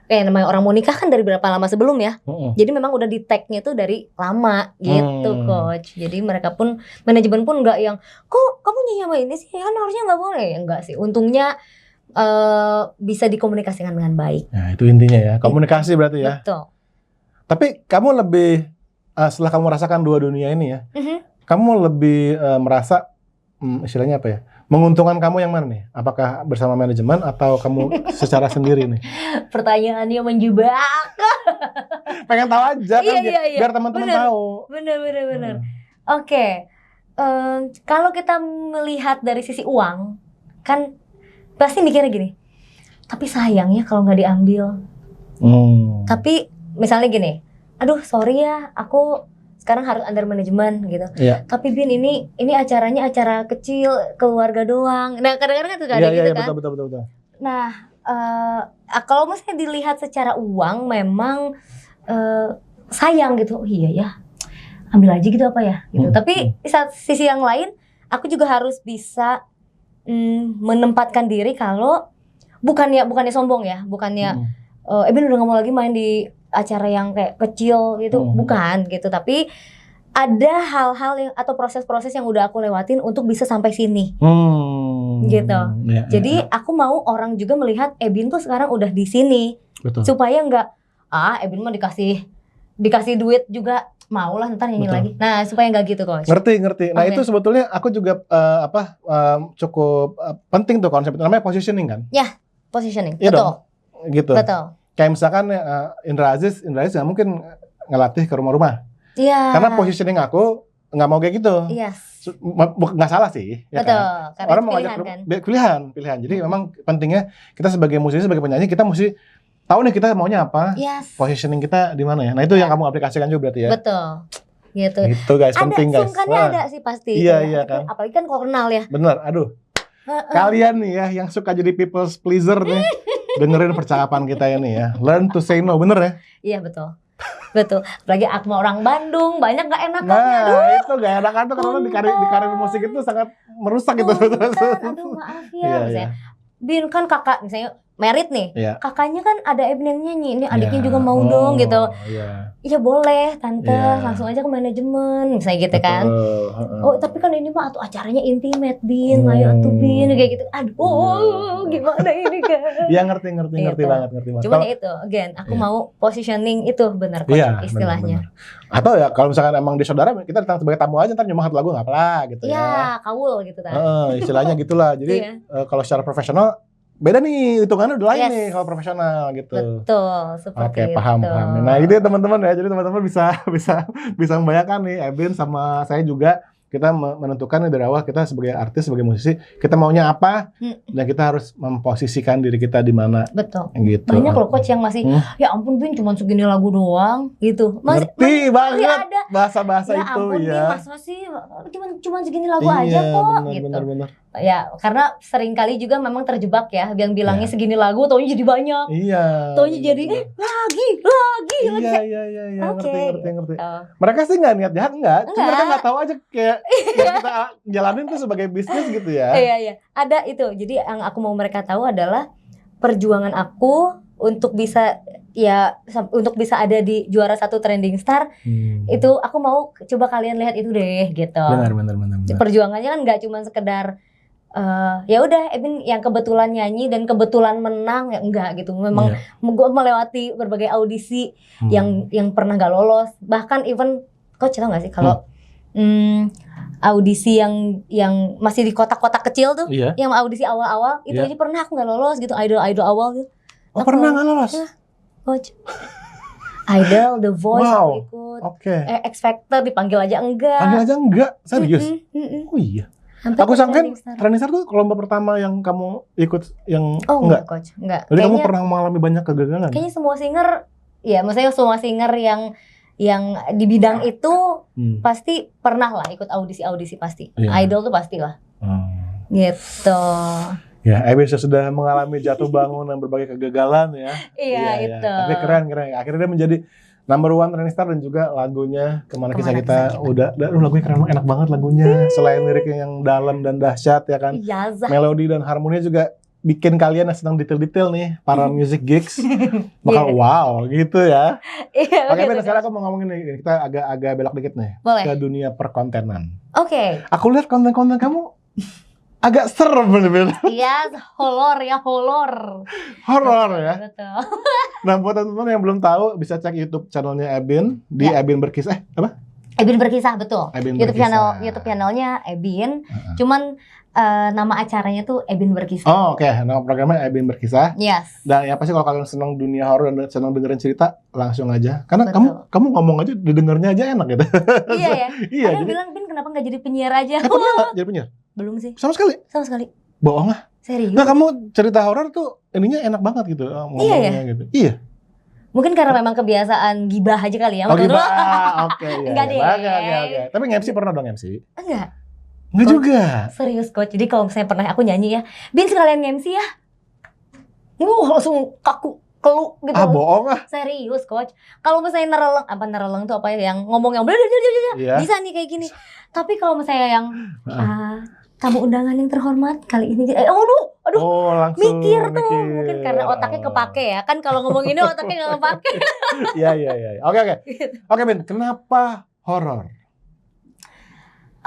namanya orang mau nikah kan dari berapa lama sebelum ya. Jadi memang udah di tag-nya tuh dari lama gitu, coach. Jadi mereka pun, manajemen pun nggak yang, kok kamu nyanyi sama ini sih, kan harusnya nggak boleh. Enggak sih, untungnya bisa dikomunikasikan dengan baik. Nah, itu intinya ya, komunikasi berarti ya. Betul. Tapi kamu lebih setelah kamu merasakan dua dunia ini ya, kamu lebih merasa istilahnya apa ya? Menguntungkan kamu yang mana nih? Apakah bersama manajemen atau kamu secara sendiri nih? Pertanyaannya menjebak. Pengen tahu aja kan, iya. biar teman-teman tahu. Bener. Oke. Kalau kita melihat dari sisi uang, kan pasti mikirnya gini. Tapi sayang ya kalau nggak diambil. Tapi misalnya gini, aduh sorry ya, aku sekarang harus under manajemen gitu. Iya. Tapi Bin ini acaranya acara kecil, keluarga doang. Nah kadang-kadang kan ada gitu kan. Betul. Nah kalau misalnya dilihat secara uang memang sayang gitu. Oh iya ya, ambil aja gitu apa ya gitu. Tapi di sisi yang lain aku juga harus bisa menempatkan diri kalau bukannya sombong ya, bukannya Bin udah gak mau lagi main di acara yang kayak kecil gitu, bukan gitu. Tapi ada hal-hal yang atau proses-proses yang udah aku lewatin untuk bisa sampai sini, gitu. Jadi aku mau orang juga melihat Bin tuh sekarang udah di sini, supaya nggak Bin mah dikasih duit juga mau lah ntar nyanyi lagi. Nah supaya nggak gitu coach. Ngerti. Nah itu sebetulnya aku juga cukup penting tuh konsep namanya positioning kan? Ya, positioning. Iya betul. Dong? Gitu. Betul. Kayak misalkan Indra Aziz nggak mungkin ngelatih ke rumah-rumah. Iya. Karena positioning aku nggak mau kayak gitu. Yes. Nggak salah sih. Ya betul. Kan? Karena orang mau pilihan kan. Pilihan. Jadi memang pentingnya kita sebagai musisi, sebagai penyanyi kita mesti tahu nih kita maunya apa. Yes. Positioning kita di mana ya. Nah itu yang kamu aplikasikan juga berarti ya. Betul. Gitu. Itu guys, penting guys. Sungkannya ada sih pasti. Iya kan. Apalagi kan kalau kenal ya. Bener. Aduh. Kalian nih ya yang suka jadi people's pleaser nih. Dengerin percakapan kita ini ya. Learn to say no, bener ya? Iya betul. Apalagi aku orang Bandung, banyak gak enakannya. Nah itu gak enakan tuh karena di karir musik itu sangat merusak gitu. Aduh maaf ya. Misalnya, Bin kan kakak misalnya merit nih, kakaknya kan ada Bin yang nyanyi, ini adiknya juga mau dong gitu. Iya boleh tante, langsung aja ke manajemen, misalnya gitu kan. Oh tapi kan ini mah acaranya intimate Bin, ayo atuh Bin, kayak gitu. Aduh gimana ini kan. Iya ngerti banget. Cuman ya itu, again, aku mau positioning itu benar kok istilahnya. Bener. Atau ya kalau misalkan emang di saudara kita datang sebagai tamu aja, ntar nyoba lagu nggak apa gitu ya. Iya, kaul gitu kan. Istilahnya gitulah. Jadi kalau secara profesional beda nih, hitungannya udah lain nih kalau profesional gitu. Betul, seperti itu. Oke, paham. Nah, itu ya teman-teman ya. Jadi teman-teman bisa membayangkan nih Bin sama saya juga kita menentukan dari awal kita sebagai artis, sebagai musisi, kita maunya apa dan kita harus memposisikan diri kita di mana. Betul. Gitu. Banyak loh coach yang masih ya ampun Bin cuma segini lagu doang gitu. Ngerti banget ada bahasa-bahasa ya itu ampun, ya. Bin masa sih cuma segini lagu aja kok gitu. Bener. Ya karena sering kali juga memang terjebak ya, yang bilangnya segini lagu taunya jadi banyak. Iya. Taunya jadi lagi. Iya, ngerti. Mereka sih nggak niat jahat cuma mereka nggak tahu aja kayak yang kita jalanin tuh sebagai bisnis gitu ya. Iya. Ada itu. Jadi yang aku mau mereka tahu adalah perjuangan aku untuk bisa ada di juara 1 Trending Star. Itu aku mau coba kalian lihat itu deh gitu. Benar. Perjuangannya kan nggak cuma sekedar ya udah Bin yang kebetulan nyanyi dan kebetulan menang ya enggak gitu. Memang gue melewati berbagai audisi yang pernah nggak lolos. Bahkan even coach tahu nggak sih kalau audisi yang masih di kotak-kotak kecil tuh, yang audisi awal-awal itu aja pernah aku nggak lolos gitu, idol awal gitu. Oh pernah nggak lolos? Coach. Idol, The Voice aku ikut. X Factor dipanggil aja enggak. Serius? Oh iya. Aku sangka Trending Star tuh lomba pertama yang kamu ikut yang enggak coach, enggak. Jadi kamu pernah mengalami banyak kegagalan? Kayaknya semua singer, ya maksudnya semua singer yang di bidang itu pasti pernah lah ikut audisi pasti. Idol tuh pasti lah. Gitu. Ya, Ebin sudah mengalami jatuh bangun dan berbagai kegagalan ya. Iya, itu. Tapi keren. Akhirnya dia menjadi number one trending star dan juga lagunya Kemana Kisah Kita udah lagunya keren, enak banget lagunya. Selain liriknya yang dalam dan dahsyat ya kan. Iya, melodi dan harmoninya juga bikin kalian yang senang detail-detail nih, para music geeks bakal wow gitu ya. Iya, Oke, Ben, sekarang aku mau ngomongin nih, kita agak belok dikit nih. Boleh. Ke dunia perkontenan. Oke. Aku lihat konten-konten kamu agak serem bener-bener. Iya, horor ya. Betul. Nah, buat teman-teman yang belum tahu bisa cek YouTube channelnya Ebin di Ebin Berkisah. Apa? Ebin Berkisah, betul. Ebin YouTube Berkisah. YouTube channelnya Ebin. Cuman nama acaranya tuh Ebin Berkisah. Oh, oke. Nama programnya Ebin Berkisah. Yes. Dan yang pasti kalau kalian senang dunia horor dan senang dengerin cerita, langsung aja. Karena Betul. kamu ngomong aja, didengarnya aja enak gitu. Iya ya. Iya. Ada bilang, Bin kenapa nggak jadi penyiar aja? Pernah nggak jadi penyiar? Belum sih. Sama sekali? Sama sekali. Bohong lah. Serius? Nah, kamu cerita horor tuh ininya enak banget gitu. Ngomongnya gitu. Iya. Mungkin karena memang kebiasaan gibah aja kali ya. Oh, gibah. Oke. Enggak deh. Oke. Tapi nge-MC pernah dong MC? Enggak. Enggak juga. Serius coach. Jadi kalau misalnya pernah aku nyanyi ya, Bin sekalian nge-MC ya. Langsung kaku, kelu gitu. Bohong ah. Serius coach. Kalau misalnya nereleng tuh apa ya, yang ngomong yang Iya. bisa nih kayak gini. Tapi kalau misalnya yang tamu undangan yang terhormat kali ini, aduh, langsung mikir tuh. Mungkin karena otaknya kepake ya. Kan kalau ngomong ini otaknya nggak kepake. Iya. Oke, Ben, kenapa horor?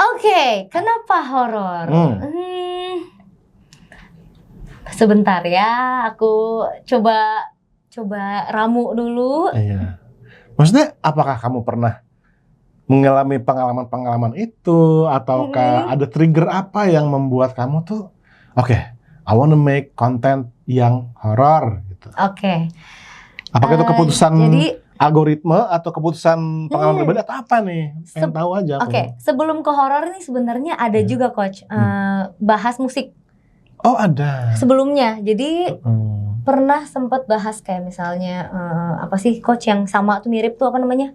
Oke, kenapa horor? Sebentar ya, aku coba ramu dulu. Iya. Maksudnya apakah kamu pernah mengalami pengalaman itu ataukah ada trigger apa yang membuat kamu tuh I wanna make content yang horor gitu. Oke. Apakah itu keputusan jadi, algoritma atau keputusan pengalaman pribadi atau apa nih? Pengen tahu aja aku. Oke, sebelum ke horor ini sebenarnya ada juga coach bahas musik. Oh, ada. Sebelumnya. Jadi pernah sempat bahas kayak misalnya apa sih coach yang sama tuh mirip tuh apa namanya?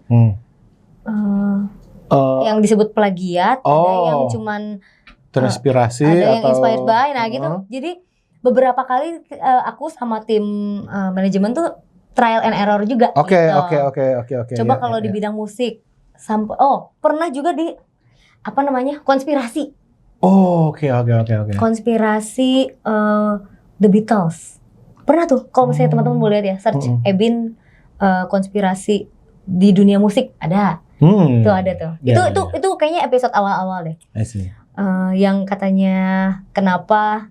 Yang disebut plagiat, ada yang cuman terinspirasi ada yang atau inspired by, nah gitu. Jadi beberapa kali aku sama tim manajemen tuh trial and error juga. Oke. Coba kalau di bidang musik, sampai pernah juga di apa namanya konspirasi. Oke. Konspirasi The Beatles. Pernah tuh, kalau misalnya teman-teman mau lihat ya, search Ebin konspirasi di dunia musik ada. Tuh ada tuh. Itu kayaknya episode awal-awal deh. I see. Yang katanya kenapa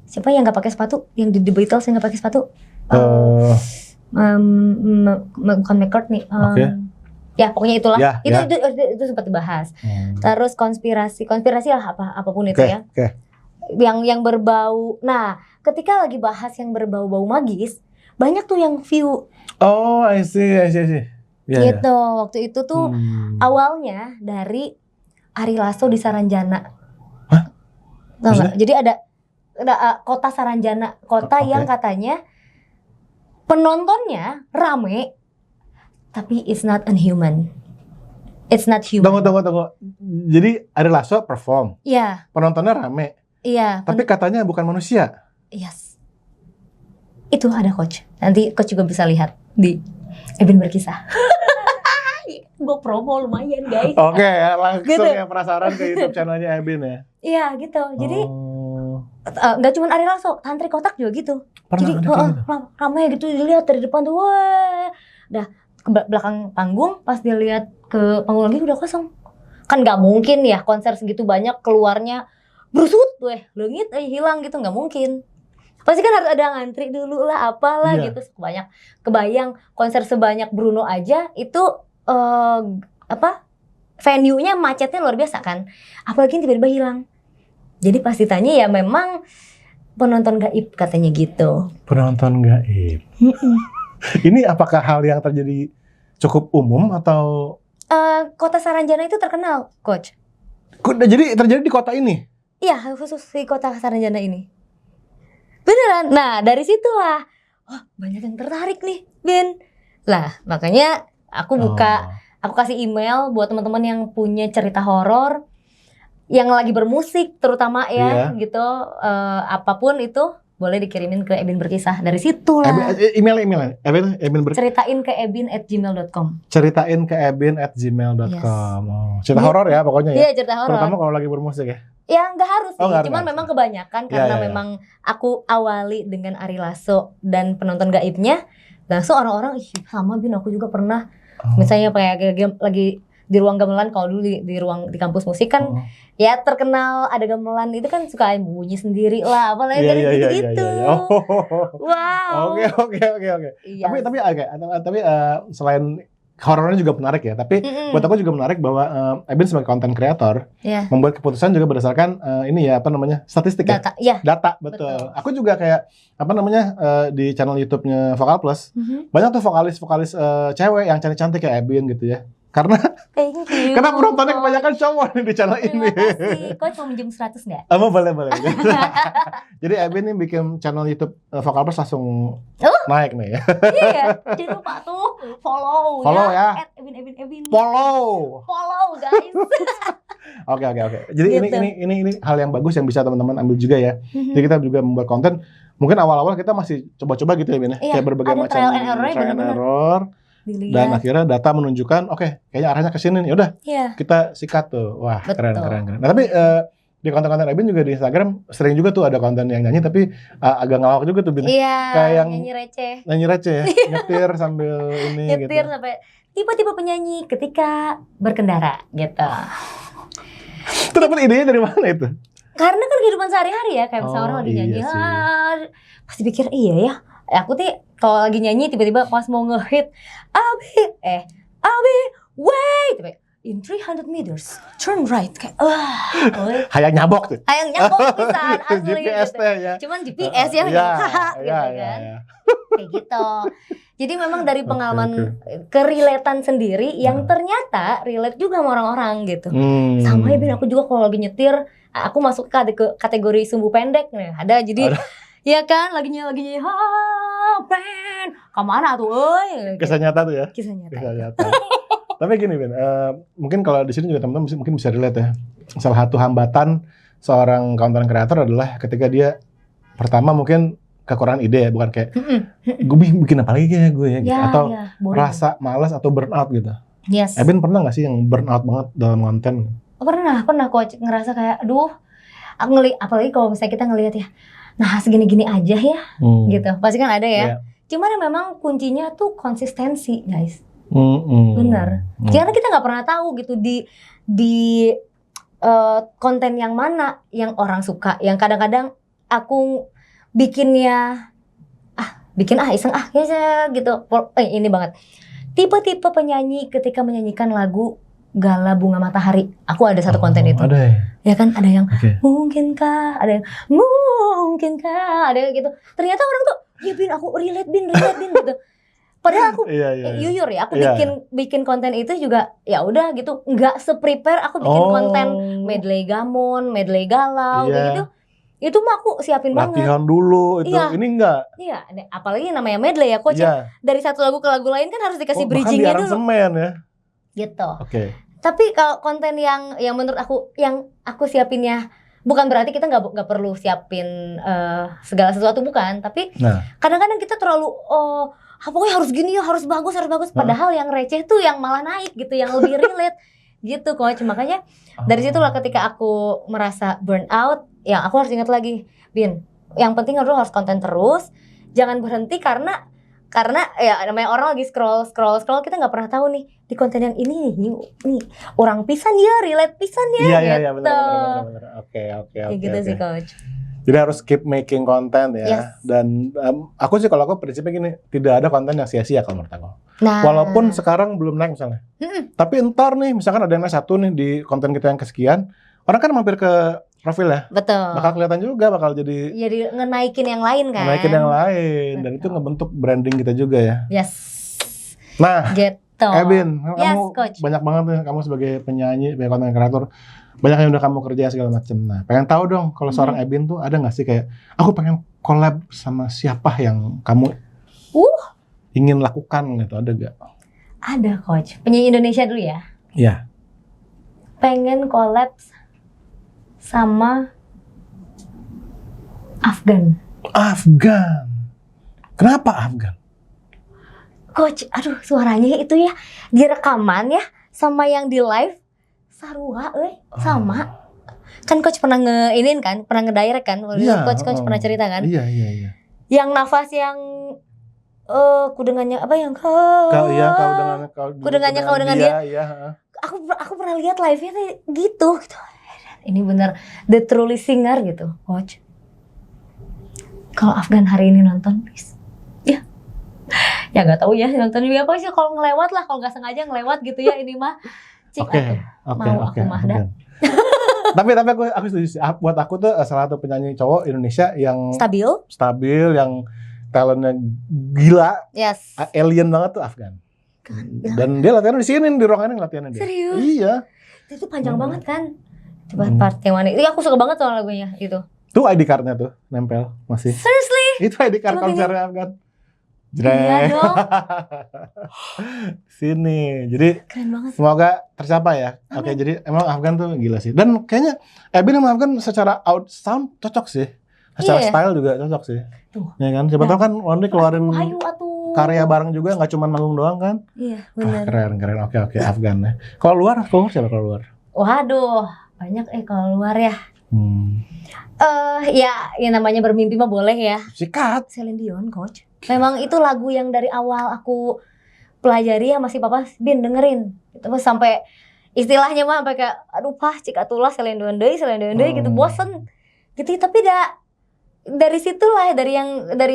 siapa yang nggak pakai sepatu? Yang di The Beatles yang nggak pakai sepatu? Bukan McCartney. Ya pokoknya itulah. Itu sempat dibahas. Terus konspirasi lah apapun itu ya. Yang berbau. Nah, ketika lagi bahas yang berbau-bau magis, banyak tuh yang view. Oh, I see. Gitu. Waktu itu tuh awalnya dari Ari Lasso di Saranjana. Hah? Tahu nggak? Jadi ada kota Saranjana, kota yang katanya penontonnya rame, tapi it's not human. Tunggu. Jadi Ari Lasso perform. Iya. Penontonnya rame. Iya. Tapi katanya bukan manusia. Yes. Itu ada coach. Nanti coach juga bisa lihat di Ebin Berkisah. Gue promo lumayan guys. Oke, langsung gitu. Yang penasaran ke YouTube channelnya Ebin ya. Iya gitu. Jadi nggak cuma Ari Lasso, Tantri Kotak juga gitu. Pernah jadi ramai gitu dilihat dari depan tuh, wah. Dah ke belakang panggung, pas dilihat ke panggung lagi udah kosong. Kan nggak mungkin ya konser segitu banyak keluarnya brusut, leungit hilang gitu, nggak mungkin. Pasti kan harus ada ngantri dulu lah, apalah gitu. Kebayang konser sebanyak Bruno aja itu venue-nya macetnya luar biasa kan. Apalagi tiba-tiba hilang. Jadi pasti tanya ya memang penonton gaib katanya gitu. Penonton gaib. Ini apakah hal yang terjadi cukup umum atau? Kota Saranjana itu terkenal, coach. Jadi terjadi di kota ini? Iya, khusus di kota Saranjana ini. Beneran. Nah, dari situlah, banyak yang tertarik nih, Bin. Lah, makanya aku kasih email buat teman-teman yang punya cerita horor. yang lagi bermusik terutama ya Iya. gitu, apapun itu boleh dikirimin ke Ebin Berkisah. Dari situ lah. Email Ebin Ceritain ke ebin@gmail.com. ceritain ke ebin@gmail.com. Oh, cerita Gitu. horor ya pokoknya ya. Iya, cerita horor. Terutama kalau lagi bermusik ya. Ya nggak harus sih, nggak cuman harus. memang kebanyakan Iya, karena iya. memang aku awali dengan Ari Lasso dan penonton gaibnya, langsung orang-orang ih sama Bin, aku juga pernah. Misalnya kayak lagi di ruang gamelan, kalau dulu di kampus musik kan ya terkenal ada gamelan itu kan suka bunyi sendiri lah, apalagi Iya, dari iya, gitu-gitu. iya. Wow. Oke. Iya. Tapi selain horornya juga menarik ya. Tapi buat aku juga menarik bahwa Ebin sebagai content creator Iya. membuat keputusan juga berdasarkan ini ya apa namanya statistik Data, ya. ya. Data betul. Aku juga kayak apa namanya di channel YouTube-nya Vokal Plus banyak tuh vokalis cewek yang cantik-cantik kayak Ebin gitu ya. Karena Thank you. karena penontonnya kebanyakan cowok nih di channel ini. Terima kasih. Coach mau minjem 100 nggak? Boleh. Jadi Ebin nih bikin channel YouTube Vokal Plus langsung naik nih ya. Iya, jangan lupa tuh follow ya. @ebin. Follow guys. Oke. Jadi Gitu. ini hal yang bagus yang bisa teman-teman ambil juga ya. Jadi kita juga membuat konten. Mungkin awal-awal kita masih coba-coba gitu ya, Bin. Iya, Kayak berbagai ada macam trial and error, trial and bener-bener. error. Dilihat. Dan akhirnya data menunjukkan, oke, kayaknya arahnya ke sini nih. Udah, Iya. kita sikat tuh. Wah, Betul. keren. Nah, tapi di konten-konten Ebin juga di Instagram sering juga tuh ada konten yang nyanyi tapi agak ngelawak juga tuh, Bin. Iya, Kayak yang nyanyi receh. Nyanyi receh ya, nyetir sambil ini Nyetir gitu. sampai tipe-tipe penyanyi ketika berkendara gitu. Itu dapat idenya dari mana itu? Karena kan kehidupan sehari-hari ya, kayak misalnya orang lagi iya nyanyi, sih. pasti pikir iya ya. Aku tuh kalau lagi nyanyi tiba-tiba pas mau ngehit, Abi, wait, in 300 meters, turn right, kayak Hayang nyabok tuh. Hayang nyambung pisan asli GPS gitu. teh ya. Cuman GPS ya, Iya, gitu iya. kan. Kayak gitu. Jadi memang dari pengalaman kerelatean sendiri yang ternyata relate juga sama orang-orang gitu. Sama ya Bin, aku juga kalau lagi nyetir, aku masuk ke kategori sumbu pendek nih. Ada jadi ya kan lagi nyanyi pen kemana tuh gitu. Kisah nyata tuh ya. Kisah nyata. Tapi gini Bin, mungkin kalau di sini juga teman-teman mungkin bisa relate ya. Salah satu hambatan seorang content creator adalah ketika dia pertama mungkin kekurangan ide ya, bukan kayak gue bikin apa lagi ya gue ya, gitu. Atau rasa malas atau burnout gitu. Yes. Ebin pernah nggak sih yang burnout banget dalam konten? Pernah coach, ngerasa kayak aduh, apalagi kalau misalnya kita ngelihat ya, nah segini-gini aja ya, gitu. Pasti kan ada ya. Cuman memang kuncinya tuh konsistensi, guys. Bener. Karena kita nggak pernah tahu gitu di konten yang mana yang orang suka, yang kadang-kadang aku bikinnya iseng ya gitu. Ini banget. Tipe-tipe penyanyi ketika menyanyikan lagu Gala Bunga Matahari. Aku ada satu konten itu. Ada ya? Ya kan, ada yang mungkinkah, ada yang mungkinkah, ada yang gitu. Ternyata orang tuh, ya Bin, aku relate bin gitu. Padahal aku jujur ya, aku bikin konten itu juga ya udah gitu, nggak se-prepare aku bikin konten medley gamon, medley galau kayak gitu. Itu mah aku siapin banget. Latihan dulu itu. Ini enggak. Iya, apalagi namanya medley ya coach. Dari satu lagu ke lagu lain kan harus dikasih bridgingnya dulu. Aransemen ya. Gitu. Oke. Tapi kalau konten yang menurut aku yang aku siapinnya bukan berarti kita nggak perlu siapin segala sesuatu, bukan. Tapi kadang-kadang kita terlalu pokoknya harus gini ya, harus bagus. Padahal yang receh tuh yang malah naik gitu, yang lebih relate gitu coach. Makanya dari situlah ketika aku merasa burn out, ya aku harus ingat lagi, Bin, yang penting harus konten terus, jangan berhenti karena ya namanya orang lagi scroll kita nggak pernah tahu nih di konten yang ini nih orang pisan ya, relate pisan ya. Iya benar. Oke. Gitu sih coach. Jadi harus keep making content ya. Yes. Dan aku sih kalau aku prinsipnya gini, tidak ada konten yang sia-sia kalau menurut aku. Nah, walaupun sekarang belum naik misalnya. Tapi entar nih misalkan ada yang naik satu nih di konten kita yang kesekian, orang kan mampir ke profil ya. Betul. Bakal kelihatan juga, bakal jadi ngenaikin yang lain kan. Ngenaikin yang lain. Dan itu ngebentuk branding kita juga ya. Yes. Nah, gitu. Ebin, kamu coach. banyak banget nih kamu sebagai penyanyi, sebagai content creator. Banyak yang udah kamu kerja segala macam. Nah, pengen tahu dong kalau seorang Ebin tuh ada nggak sih kayak aku pengen collab sama siapa yang kamu ingin lakukan gitu, ada gak? Ada coach. Penyanyi Indonesia dulu ya. Iya. Pengen collab sama Afgan. Afgan. Kenapa Afgan? Coach, aduh suaranya itu ya di rekaman ya sama yang di live sarua sama. Kan coach pernah nge-inin kan, pernah nge-direct kan? Iya, Coach pernah cerita kan? Iya. Yang nafas yang kudengannya apa yang kau dengan dia. Iya. Aku pernah lihat live-nya gitu. Ini benar the truly singer gitu, coach. Kalau Afgan hari ini nonton, please. Ya nggak tahu ya nonton apa sih kalau ngelewat lah, kalau nggak sengaja ngelewat gitu ya ini mah. Oke. Aku mah dah. Tapi aku setuju sih. Buat aku tuh salah satu penyanyi cowok Indonesia yang stabil, yang talentnya gila, yes, alien banget tuh Afgan. Dan dia latihan di sini, di ruangan ini latihannya dia. Serius? Iya. Itu panjang banget kan. Coba part yang mana? Itu aku suka banget soal lagunya itu. Tuh ID card-nya tuh nempel masih. Seriously? Itu ID card konsernya Afgan. Iya dong. Sini. Jadi keren banget. Semoga tercapai ya. Amin. Oke, jadi emang Afgan tuh gila sih. Dan kayaknya Ebin sama Afgan secara sound cocok sih. Secara style juga cocok sih. Tuh. Ya kan? Siapa tahu kan one day keluarin karya bareng juga, nggak cuma manggung doang kan? Iya, benar. Keren. Oke, Afgan ya. Kalau luar siapa kalau luar? Waduh, banyak kalau luar ya. Ya namanya bermimpi mah boleh ya. Sikat. Celine Dion, coach. Memang itu lagu yang dari awal aku pelajari ya masih papa Bin dengerin. Itu sampai istilahnya mah sampai kayak aduh cik atulah Celine Dion deui gitu bosen. Gitu tapi dari situlah dari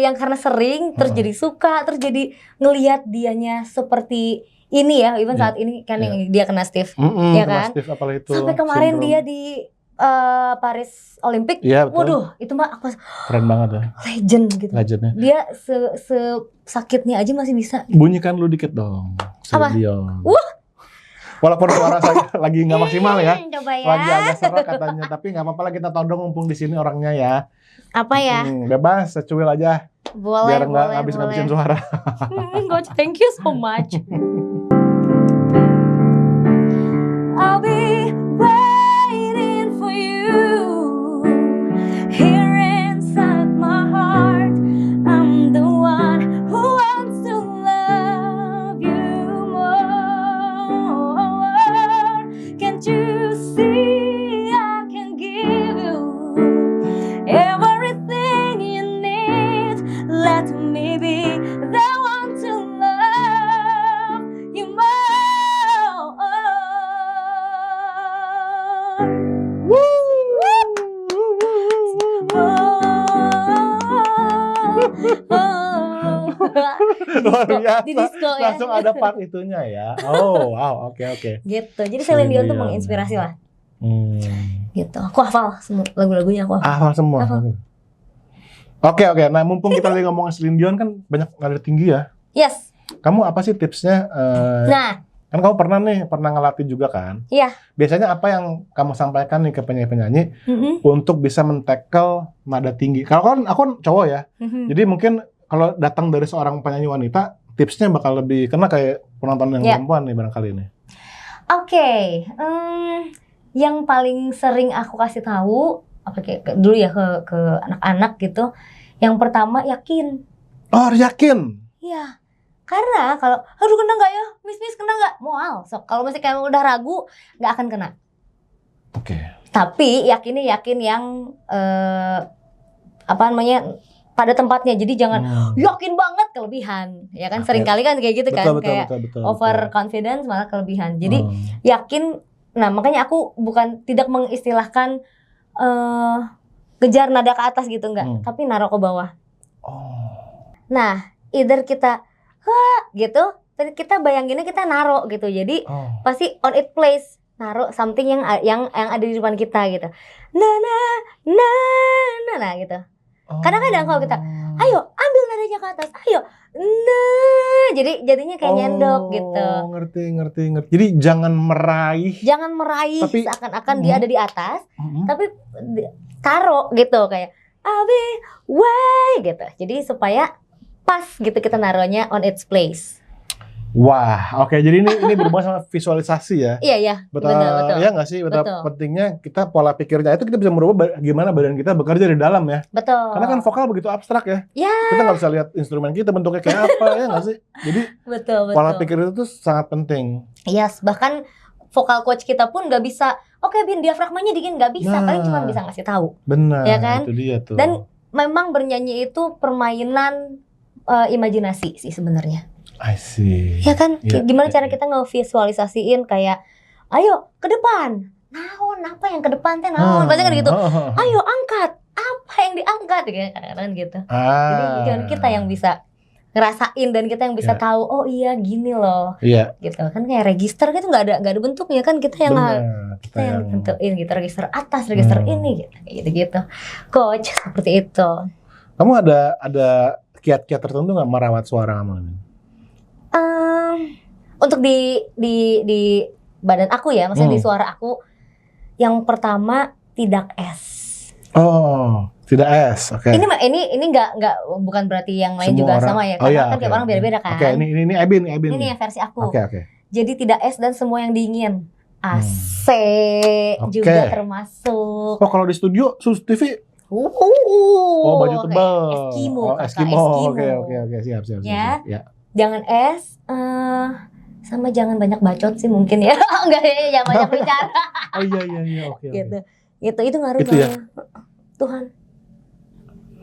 yang karena sering terus jadi suka, terus jadi ngelihat dianya seperti ini ya, even saat ini kan yang dia kena Steve, ya kan? Steve, apalagi itu, sampai kemarin dia di Paris Olympic, waduh itu mah aku keren banget ya, legend gitu. Legendnya. Dia sakitnya aja masih bisa. Bunyikan lu dikit dong. Apa? Walaupun suara saya lagi nggak maksimal ya, coba ya, lagi agak serak katanya, tapi nggak apa-apa lah kita todong mumpung di sini orangnya ya. Apa ya? Bebas, secuil aja. Boleh, biar nggak habis-habisin suara. Coach, thank you so much. I'll be waiting for you here inside my heart. I'm the one who wants to love you more. Can't you see I can give you everything you need? Let me be the one to love you more. Luar biasa. Di disco ya. Langsung ada part itunya ya. Oh, wow, oke. Gitu. Jadi Celine Dion tuh menginspirasi lah. Gitu. Aku hafal semua lagu-lagunya aku. Hafal semua. Oke. Nah, mumpung kita lagi ngomongin Celine Dion kan banyak nada tinggi ya. Yes. Kamu apa sih tipsnya? Kan kamu pernah ngelatih juga kan? Iya. Biasanya apa yang kamu sampaikan nih ke penyanyi-penyanyi untuk bisa men-tackle nada tinggi? Kalau kan aku kan cowok ya, jadi mungkin kalau datang dari seorang penyanyi wanita, tipsnya bakal lebih kena kayak penonton yang perempuan nih barangkali ini. Oke. Yang paling sering aku kasih tahu apa kayak dulu ya ke anak-anak gitu. Yang pertama yakin. Oh, yakin? Iya. Karena kalau aduh kena nggak ya, miss kena nggak, mual. So kalau masih kayak udah ragu nggak akan kena. Oke. Tapi yakin yang pada tempatnya. Jadi jangan yakin banget kelebihan, ya kan? Seringkali kan kayak gitu kan, betul, over confidence malah kelebihan. Jadi yakin. Nah makanya aku tidak mengistilahkan kejar nada ke atas gitu enggak, tapi naruh ke bawah. Nah either kita gitu, kita bayanginnya kita naruh gitu, jadi pasti on its place, naruh something yang ada di depan kita gitu, nah gitu. Kadang-kadang kalau kita, ayo ambil nadanya ke atas, ayo, nah, jadinya kayak nyendok gitu. Ngerti. Jadi jangan meraih tapi, seakan-akan dia ada di atas, tapi taruh gitu kayak, I'll be way gitu. Jadi supaya pas gitu kita naruhnya on its place. Wah, oke. Jadi ini berhubungan sama visualisasi ya. Iya, Betul. betul. Iya nggak sih? Betul. Pentingnya kita pola pikirnya itu kita bisa merubah gimana badan kita bekerja di dalam ya. Betul. Karena kan vokal begitu abstrak ya. Ya. Kita nggak bisa lihat instrumen kita bentuknya kayak apa ya nggak sih? Jadi betul. pola pikir itu tuh sangat penting. Yes, bahkan vokal coach kita pun nggak bisa. Oke, Bin, diafragmanya dingin, nggak bisa. Paling cuma bisa ngasih tahu. Benar. Ya kan? Itu dia tuh. Dan memang bernyanyi itu permainan imajinasi sih sebenarnya. I see. Ya kan? Ya, Gimana ya, cara kita ngevisualisasiin kayak, ayo ke depan. Naon, apa yang ke depan teh naon? Pasti kan gitu. Ayo angkat. Apa yang diangkat? Kadang-kadang gitu. Jadi jangan kita yang bisa ngerasain dan kita yang bisa tahu, oh iya gini loh. Iya. Gitu kan kayak register gitu nggak ada bentuknya kan, kita yang kita yang tentuin gitu, register atas, register ini gitu. Coach seperti itu. Kamu ada kiat-kiat tertentu nggak merawat suara kamu? Untuk di badan aku ya, maksudnya di suara aku, yang pertama tidak S. Oh, tidak S. Oke. Ini nggak bukan berarti yang lain juga sama ya, karena kan tiap orang beda-beda kan. Oke, ini Ebin. Ini yang versi aku. Oke. Jadi tidak S dan semua yang dingin. AC juga termasuk. Oh, kalau di studio sus TV. Baju tebal. Eskimo. Oke. Siap. Ya. Jangan S, sama jangan banyak bacot sih mungkin ya. Enggak ya, jangan banyak bicara. Oh iya, oke. Gitu. Itu ngaruh itu ya? Tuhan.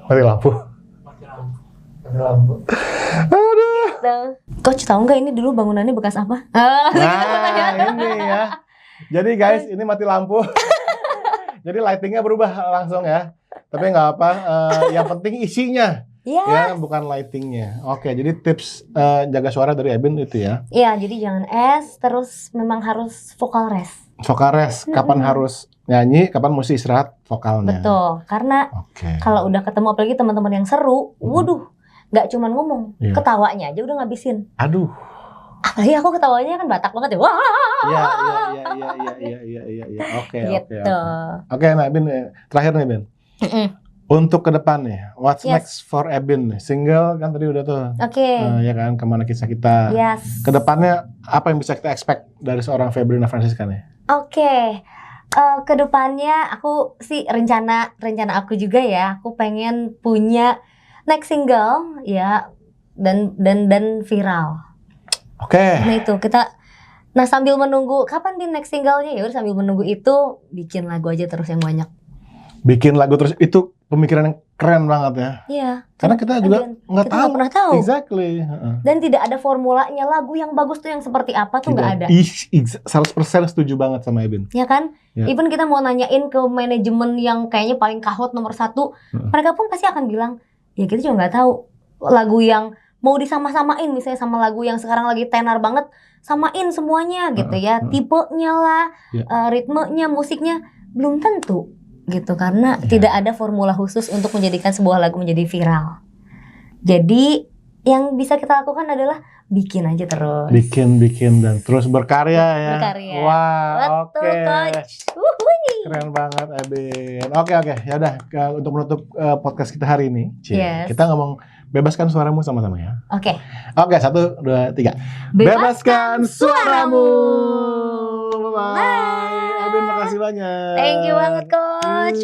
Mati lampu. Aduh. Coach tahu nggak ini dulu bangunannya bekas apa? Nah, ini ya. Jadi guys, ini mati lampu. Jadi lightingnya berubah langsung ya. Tapi nggak apa. Yang penting isinya. Yes. Ya, bukan lightingnya. Oke, jadi tips jaga suara dari Ebin itu ya? Iya, jadi jangan S, terus memang harus vokal rest. Vokal rest, kapan harus nyanyi, kapan mesti istirahat vokalnya. Betul, karena kalau udah ketemu apalagi teman-teman yang seru, waduh, nggak cuma ngomong, ketawanya aja udah ngabisin. Aduh. Apalagi aku ketawanya kan Batak banget ya. Wah. Iya. Oke. Oke, nah Ebin, terakhir nih Ebin. Untuk ke depan nih, what's next for Ebin? Single kan tadi udah tuh. Oke. Ya kan, kemana kisah kita. Yes. Kedepannya apa yang bisa kita expect dari seorang Febrina Francisca nih? Oke. Kedepannya aku sih rencana aku juga ya. Aku pengen punya next single ya dan viral. Oke. Nah itu kita. Nah sambil menunggu kapan di next singlenya ya udah sambil menunggu itu bikin lagu aja terus yang banyak. Bikin lagu terus itu pemikiran yang keren banget ya. Iya. Karena kita juga nggak pernah tahu. Exactly. Dan tidak ada formulanya lagu yang bagus tuh yang seperti apa tuh nggak ada. 100% setuju banget sama Ebin. Ya kan? Ya. Even kita mau nanyain ke manajemen yang kayaknya paling kahot nomor 1, mereka pun pasti akan bilang, ya kita juga nggak tahu lagu yang mau disama-samain misalnya sama lagu yang sekarang lagi tenar banget, samain semuanya gitu ya. Tipenya lah, ritmenya, musiknya belum tentu. Gitu karena tidak ada formula khusus untuk menjadikan sebuah lagu menjadi viral. Jadi yang bisa kita lakukan adalah bikin aja terus. Bikin dan terus berkarya ya. Wah, oke. Keren banget Ebin. Oke. Ya udah untuk menutup podcast kita hari ini, kita ngomong bebaskan suaramu sama-sama ya. Oke, 1, 2, 3. Bebaskan suaramu. Bye. Ebin, makasih banyak. Thank you banget, Coach.